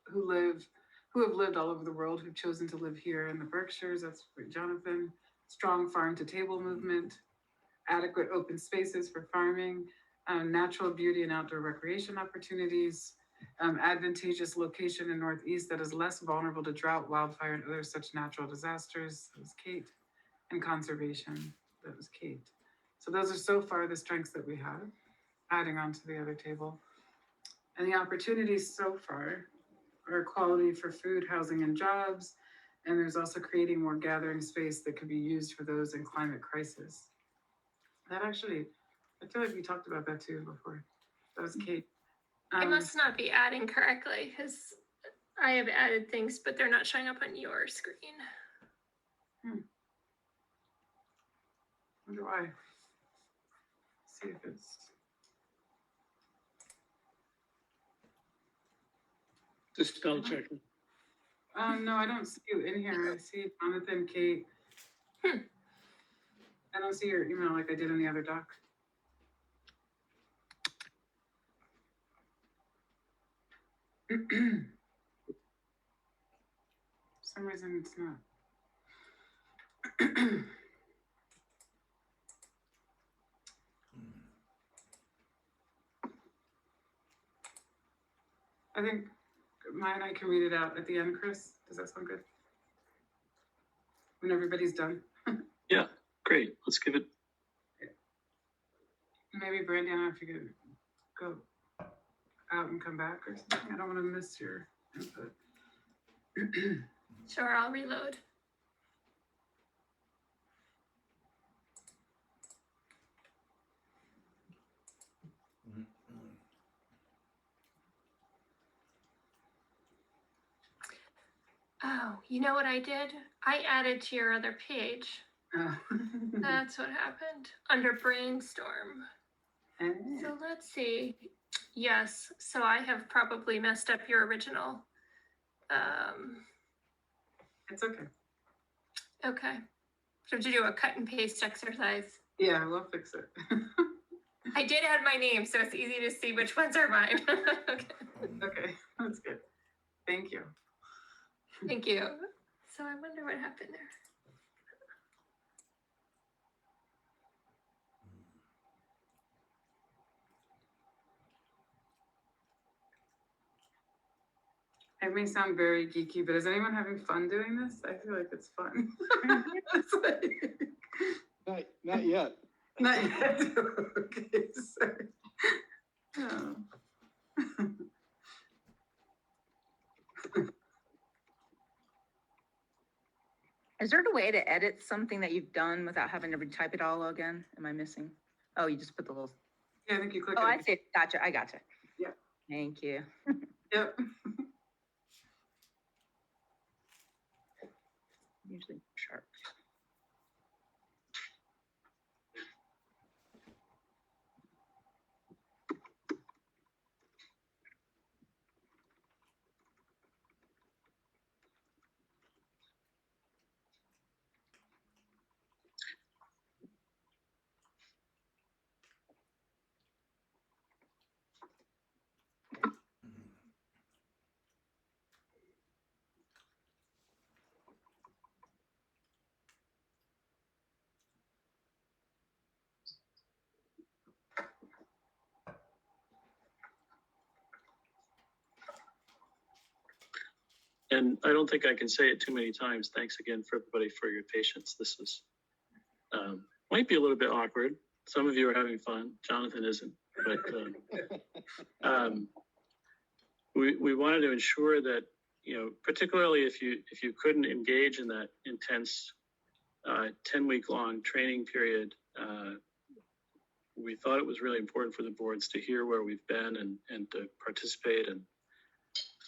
who have lived all over the world, who've chosen to live here in the Berkshires. That's for Jonathan. Strong farm to table movement, adequate open spaces for farming, natural beauty and outdoor recreation opportunities, advantageous location in Northeast that is less vulnerable to drought, wildfire, and other such natural disasters. That was Kate. And conservation. That was Kate. So those are so far the strengths that we have, adding on to the other table. And the opportunities so far are equality for food, housing, and jobs. And there's also creating more gathering space that could be used for those in climate crisis. That actually, I feel like we talked about that too before. That was Kate. I must not be adding correctly because I have added things, but they're not showing up on your screen. Wonder why. See if it's. Just spell checking. No, I don't see you in here. I see Jonathan, Kate. I don't see your email like I did in the other doc. For some reason it's not. I think Maya and I can read it out at the end, Chris. Does that sound good? When everybody's done? Yeah, great. Let's give it. Maybe Brandy, I don't know if you could go out and come back or something. I don't want to miss your input. Sure, I'll reload. Oh, you know what I did? I added to your other page. Oh. That's what happened under brainstorm. So let's see. Yes, so I have probably messed up your original. It's okay. Okay. So to do a cut and paste exercise. Yeah, we'll fix it. I did add my name, so it's easy to see which ones are mine. Okay. Okay, that's good. Thank you. Thank you. So I wonder what happened there. It may sound very geeky, but is anyone having fun doing this? I feel like it's fun. It's like- Not yet. Not yet. Okay, sorry. Oh. Is there a way to edit something that you've done without having to retype it all again? Am I missing? Oh, you just put the little. Yeah, I think you click Oh, it. I see. Gotcha. I gotcha. Yeah. Thank you. Yep. Usually sharp. And I don't think I can say it too many times. Thanks again for everybody for your patience. This is might be a little bit awkward. Some of you are having fun. Jonathan isn't, but we wanted to ensure that, you know, particularly if you couldn't engage in that intense 10-week long training period, we thought it was really important for the boards to hear where we've been and to participate and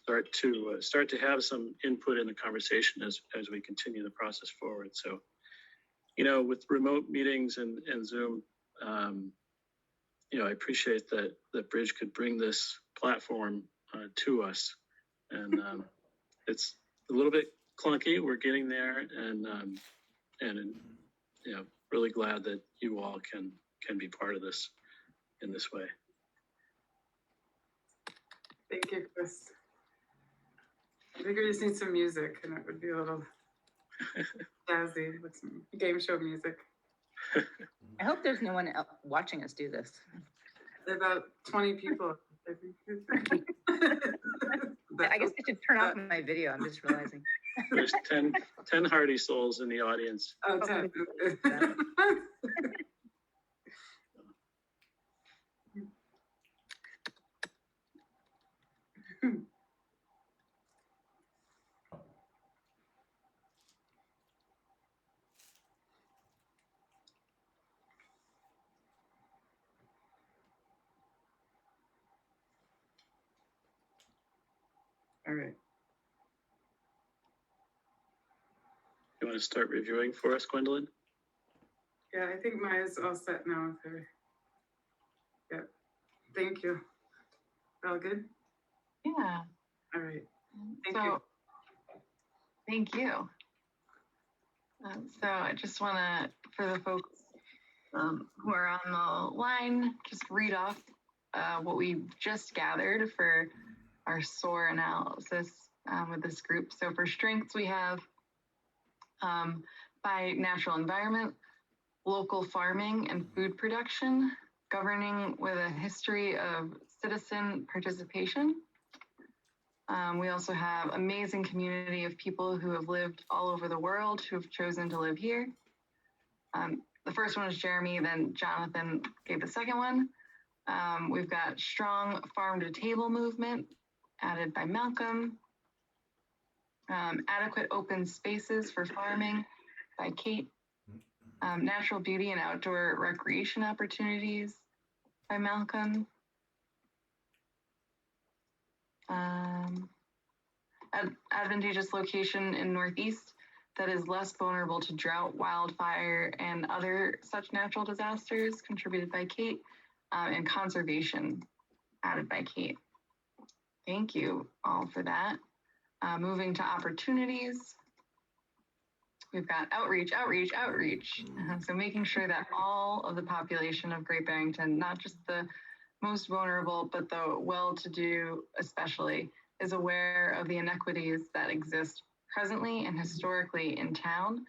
start to have some input in the conversation as we continue the process forward. So, with remote meetings and Zoom, I appreciate that Bridge could bring this platform to us, and it's a little bit clunky. We're getting there, and really glad that you all can be part of this in this way. Thank you, Chris. I think we just need some music, and it would be a little jazzy with some game show music. I hope there's no one else watching us do this. There are about 20 people, I think. I guess I should turn off my video. I'm just realizing. There's 10 hearty souls in the audience. Oh, 10. All right. You want to start reviewing for us, Gwendolyn? Yeah, I think Maya's all set now with her. Yeah, thank you. All good? Yeah. All right. Thank you. Thank you. So I just want to, for the folks who are on the line, just read off what we just gathered for our SOAR analysis with this group. So for strengths, we have by natural environment, local farming and food production, governing with a history of citizen participation. We also have amazing community of people who have lived all over the world who have chosen to live here. The first one is Jeremy, then Jonathan gave the second one. We've got strong farm to table movement added by Malcolm. Adequate open spaces for farming by Kate. Natural beauty and outdoor recreation opportunities by Malcolm. Advantageous location in Northeast that is less vulnerable to drought, wildfire, and other such natural disasters, contributed by Kate, and conservation added by Kate. Thank you all for that. Moving to opportunities. We've got outreach. So making sure that all of the population of Great Barrington, not just the most vulnerable, but the well-to-do especially, is aware of the inequities that exist presently and historically in town.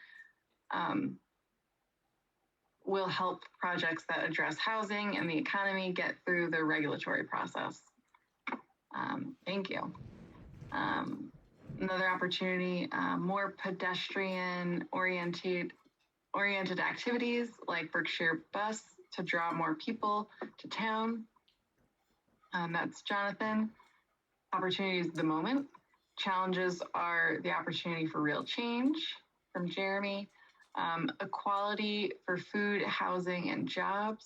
Will help projects that address housing and the economy get through the regulatory process. Thank you. Another opportunity, more pedestrian-oriented activities like Berkshire Bus to draw more people to town. That's Jonathan. Opportunities at the moment. Challenges are the opportunity for real change from Jeremy. Equality for food, housing, and jobs.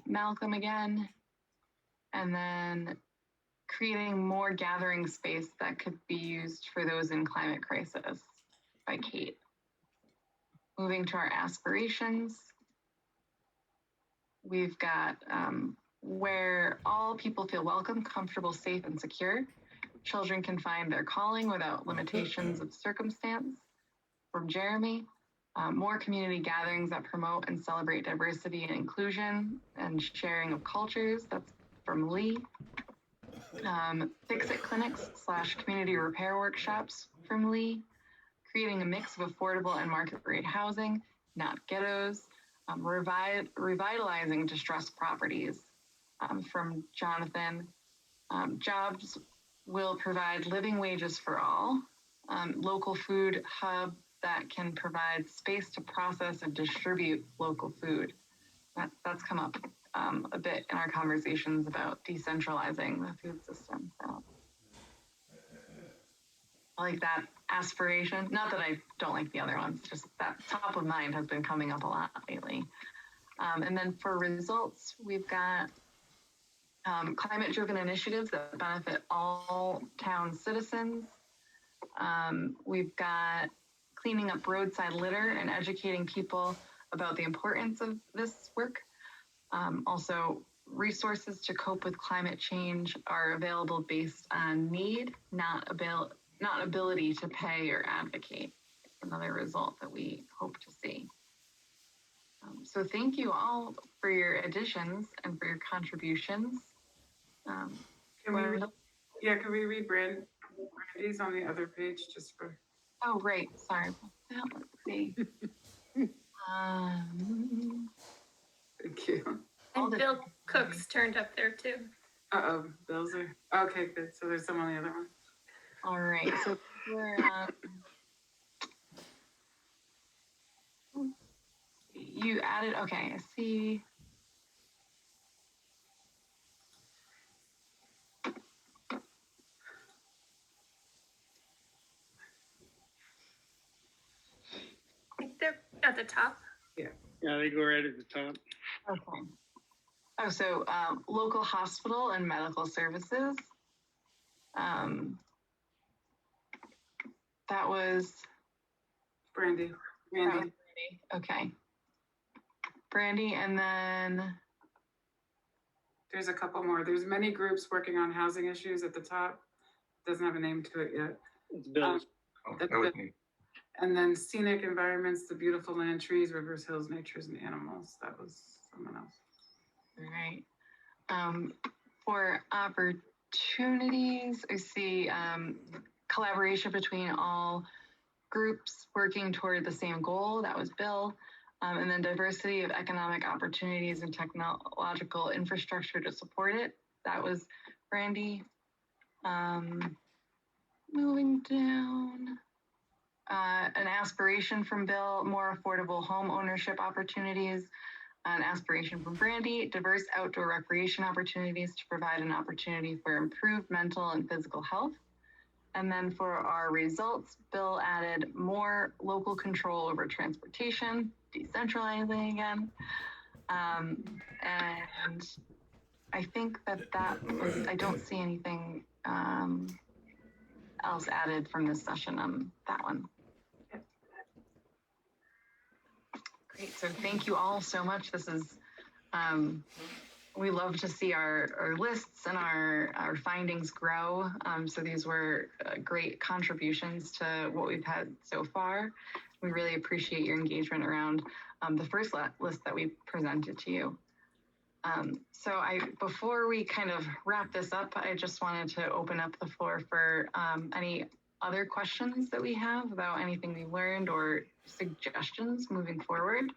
Malcolm again. And then creating more gathering space that could be used for those in climate crisis by Kate. Moving to our aspirations. We've got where all people feel welcome, comfortable, safe, and secure. Children can find their calling without limitations of circumstance. From Jeremy. More community gatherings that promote and celebrate diversity and inclusion and sharing of cultures. That's from Lee. Fix-It clinics / community repair workshops from Lee. Creating a mix of affordable and market rate housing, not ghettos. Revitalizing distressed properties from Jonathan. Jobs will provide living wages for all. Local food hub that can provide space to process and distribute local food. That's come up a bit in our conversations about decentralizing the food system. So I like that aspiration. Not that I don't like the other ones, just that top of mind has been coming up a lot lately. And then for results, we've got climate-driven initiatives that benefit all town citizens. We've got cleaning up roadside litter and educating people about the importance of this work. Also, resources to cope with climate change are available based on need, not ability to pay or advocate. Another result that we hope to see. So thank you all for your additions and for your contributions. Can we read Brandy's on the other page just for? Oh, right. Sorry about that. Let's see. Thank you. And Bill Cook's turned up there too. Bill's are, okay, good. So there's some on the other one. All right. So we're, you added, okay, I see. I think they're at the top. Yeah. Yeah, they go right at the top. Okay. Oh, so local hospital and medical services. That was Brandy. Okay. Brandy, and then there's a couple more. There's many groups working on housing issues at the top. Doesn't have a name to it yet. It's Bill's. That's That was it. me. And then scenic environments, the beautiful land, trees, rivers, hills, natures, and animals. That was someone else. all right. For opportunities, I see collaboration between all groups working toward the same goal. That was Bill. And then diversity of economic opportunities and technological infrastructure to support it. That was Brandy. Moving down. An aspiration from Bill, more affordable home ownership opportunities. An aspiration from Brandy, diverse outdoor recreation opportunities to provide an opportunity for improved mental and physical health. And then for our results, Bill added more local control over transportation, decentralizing again. And I think that was, I don't see anything else added from this session on that one. Great, so thank you all so much. This is, we love to see our lists and our findings grow. So these were great contributions to what we've had so far. We really appreciate your engagement around the first list that we presented to you. So before we kind of wrap this up, I just wanted to open up the floor for any other questions that we have about anything we learned or suggestions moving forward.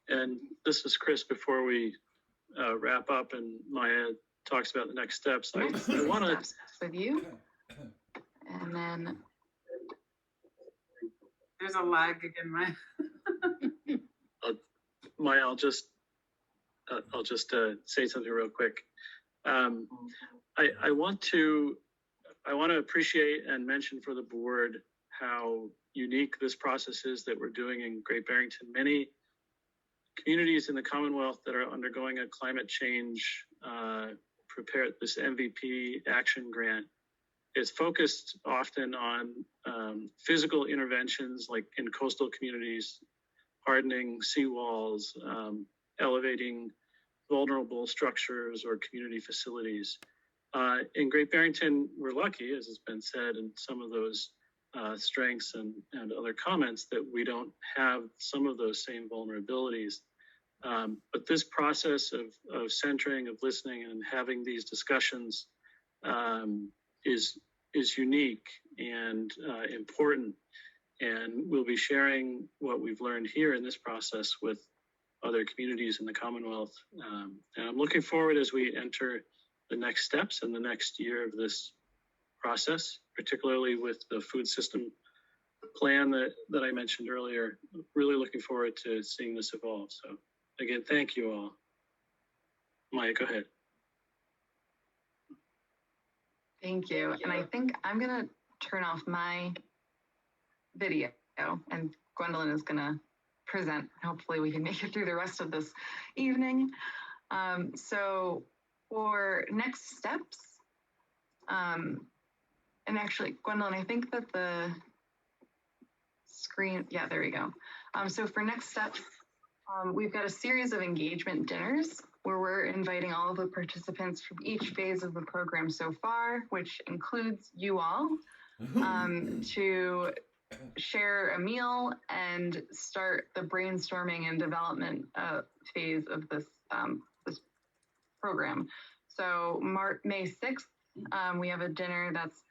And this is Chris, before we wrap up and Maya talks about the next steps. I want to with you. And then there's a lag again, Maya, I'll just say something real quick. I want to appreciate and mention for the board how unique this process is that we're doing in Great Barrington. Many communities in the Commonwealth that are undergoing a climate change prepare this MVP action grant. It's focused often on physical interventions, like in coastal communities, hardening seawalls, elevating vulnerable structures or community facilities. In Great Barrington, we're lucky, as has been said, in some of those strengths and other comments, that we don't have some of those same vulnerabilities. But this process of centering, of listening, and having these discussions is unique and important. And we'll be sharing what we've learned here in this process with other communities in the Commonwealth. And I'm looking forward as we enter the next steps in the next year of this process, particularly with the food system plan that I mentioned earlier. Really looking forward to seeing this evolve. So again, thank you all. Maya, go ahead. thank you. And I think I'm gonna turn off my video, and Gwendolyn is going to present. Hopefully we can make it through the rest of this evening. So for next steps, and actually, Gwendolyn, I think that the screen, yeah, there we go. So for next steps, we've got a series of engagement dinners where we're inviting all of the participants from each phase of the program so far, which includes you all, to share a meal and start the brainstorming and development phase of this program. So May 6th, we have a dinner that's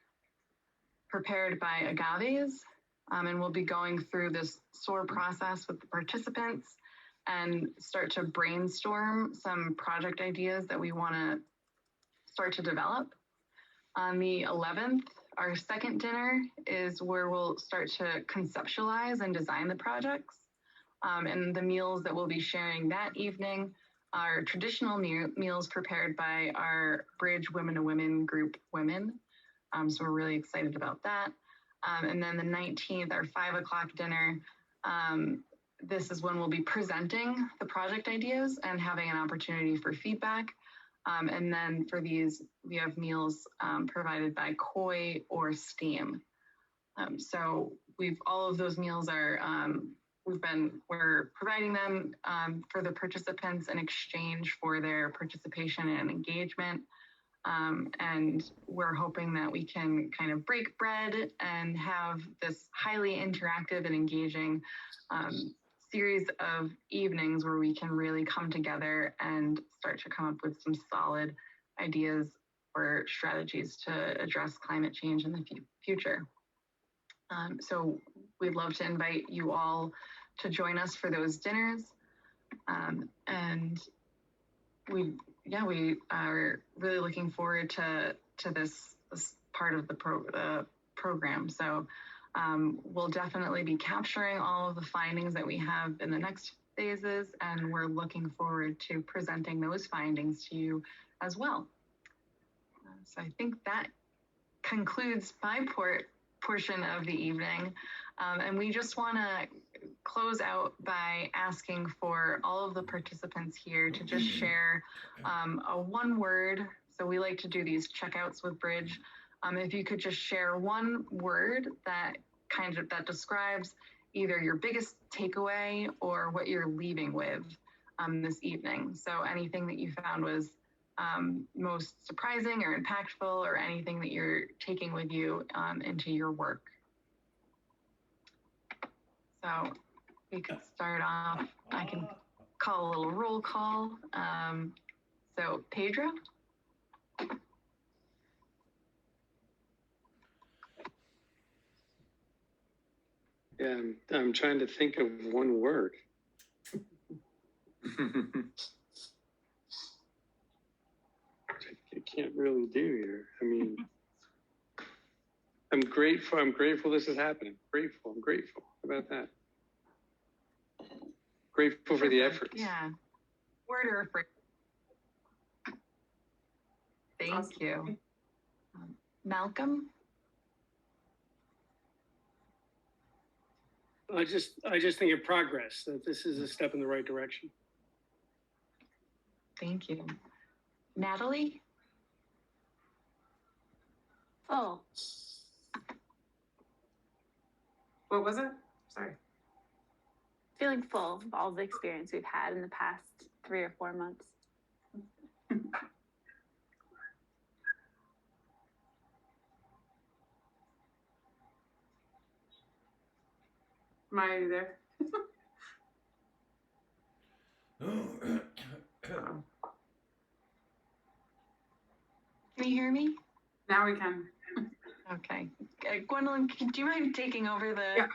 prepared by Agaves, and we'll be going through this SOAR process with the participants and start to brainstorm some project ideas that we want to start to develop. On the 11th, our second dinner is where we'll start to conceptualize and design the projects. And the meals that we'll be sharing that evening are traditional meals prepared by our Bridge Women to Women group women. So we're really excited about that. And then the 19th, our 5 o'clock dinner, this is when we'll be presenting the project ideas and having an opportunity for feedback. And then for these, we have meals provided by COI or STEAM. So all of those meals are, we're providing them for the participants in exchange for their participation and engagement. And we're hoping that we can kind of break bread and have this highly interactive and engaging series of evenings where we can really come together and start to come up with some solid ideas or strategies to address climate change in the future. So we'd love to invite you all to join us for those dinners. And we are really looking forward to this part of the program. So we'll definitely be capturing all of the findings that we have in the next phases, and we're looking forward to presenting those findings to you as well. So I think that concludes my portion of the evening. And we just want to close out by asking for all of the participants here to just share a one word. So we like to do these checkouts with Bridge. If you could just share one word that describes either your biggest takeaway or what you're leaving with this evening. So anything that you found was most surprising or impactful, or anything that you're taking with you into your work. So we could start off, I can call a little roll call. So Pedro? Yeah, I'm trying to think of one word. I can't really do here. I mean, I'm grateful this is happening. I'm grateful. How about that? Grateful for the efforts. Yeah. Word or a phrase? Thank you. Malcolm? I just think of progress, that this is a step in the right direction. Thank you. Natalie? Oh, What was it? Sorry. feeling full of all the experience we've had in the past 3 or 4 months. Maya, are you there? Can you hear me? Now we can. Okay. Gwendolyn, do you mind taking over the... Yeah.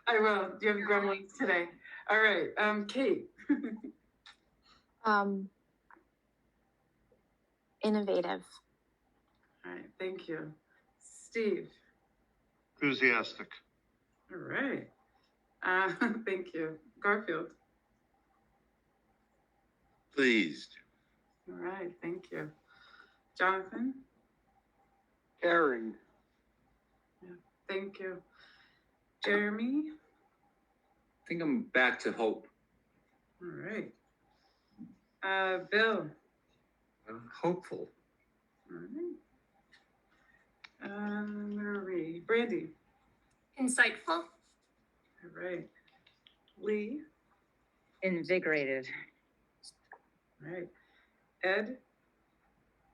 I will. You have gremlins today. All right. Kate. Innovative. All right. Thank you. Steve. Enthusiastic. All right. Thank you. Garfield. Pleased. All right. Thank you. Jonathan. Caring. Yeah, thank you. Jeremy? I think I'm back to hope. All right. Bill? I'm hopeful. All right. Where are we? Brandy? Insightful. All right. Lee? Invigorated. All right. Ed?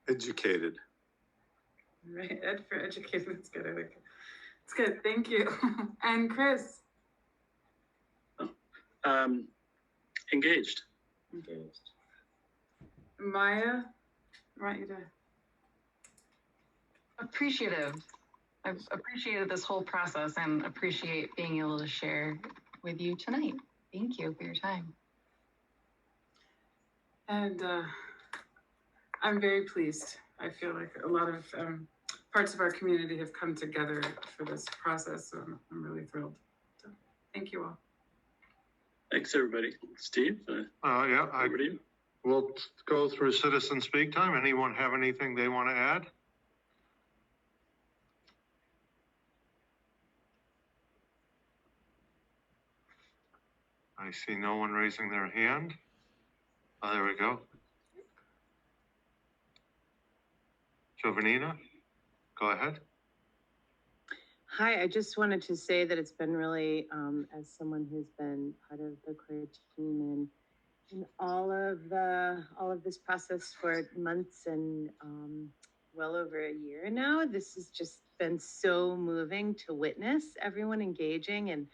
Educated. All right. Ed for education. That's good. I like it. It's good. Thank you. And Chris? Engaged. Engaged. Maya? I want you to. Appreciative. I've appreciated this whole process and appreciate being able to share with you tonight. Thank you for your time. And I'm very pleased. I feel like a lot of parts of our community have come together for this process, so I'm really thrilled. So, thank you all. Thanks, everybody. Steve, Yeah, over to you. We'll go through citizen speak time. Anyone have anything they want to add? I see no one raising their hand. Oh, there we go. Jovanina, go ahead. Hi, I just wanted to say that it's been really, as someone who's been part of the CLARE team and all of this process for months and well over a year now, this has just been so moving to witness everyone engaging and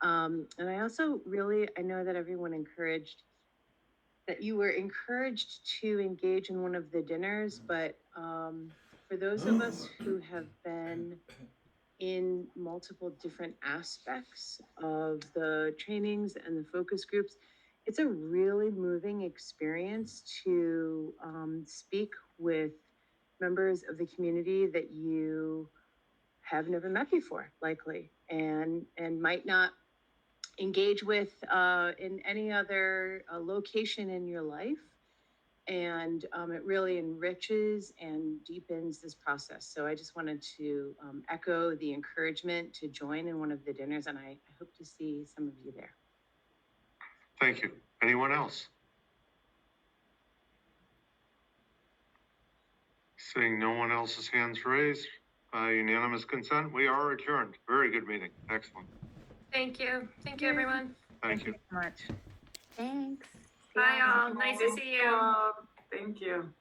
I also really, I know that everyone that you were encouraged to engage in one of the dinners, but for those of us who have been in multiple different aspects of the trainings and the focus groups, it's a really moving experience to speak with members of the community that you have never met before, likely, and might not engage with in any other location in your life. And it really enriches and deepens this process. So I just wanted to echo the encouragement to join in one of the dinners, and I hope to see some of you there. Thank you. Anyone else? Seeing no one else's hands raised, unanimous consent, we are adjourned. Very good meeting. Excellent. Thank you. Thank you, everyone. Thank you. So much. Thanks. Bye, all. Nice to see you. Thank you.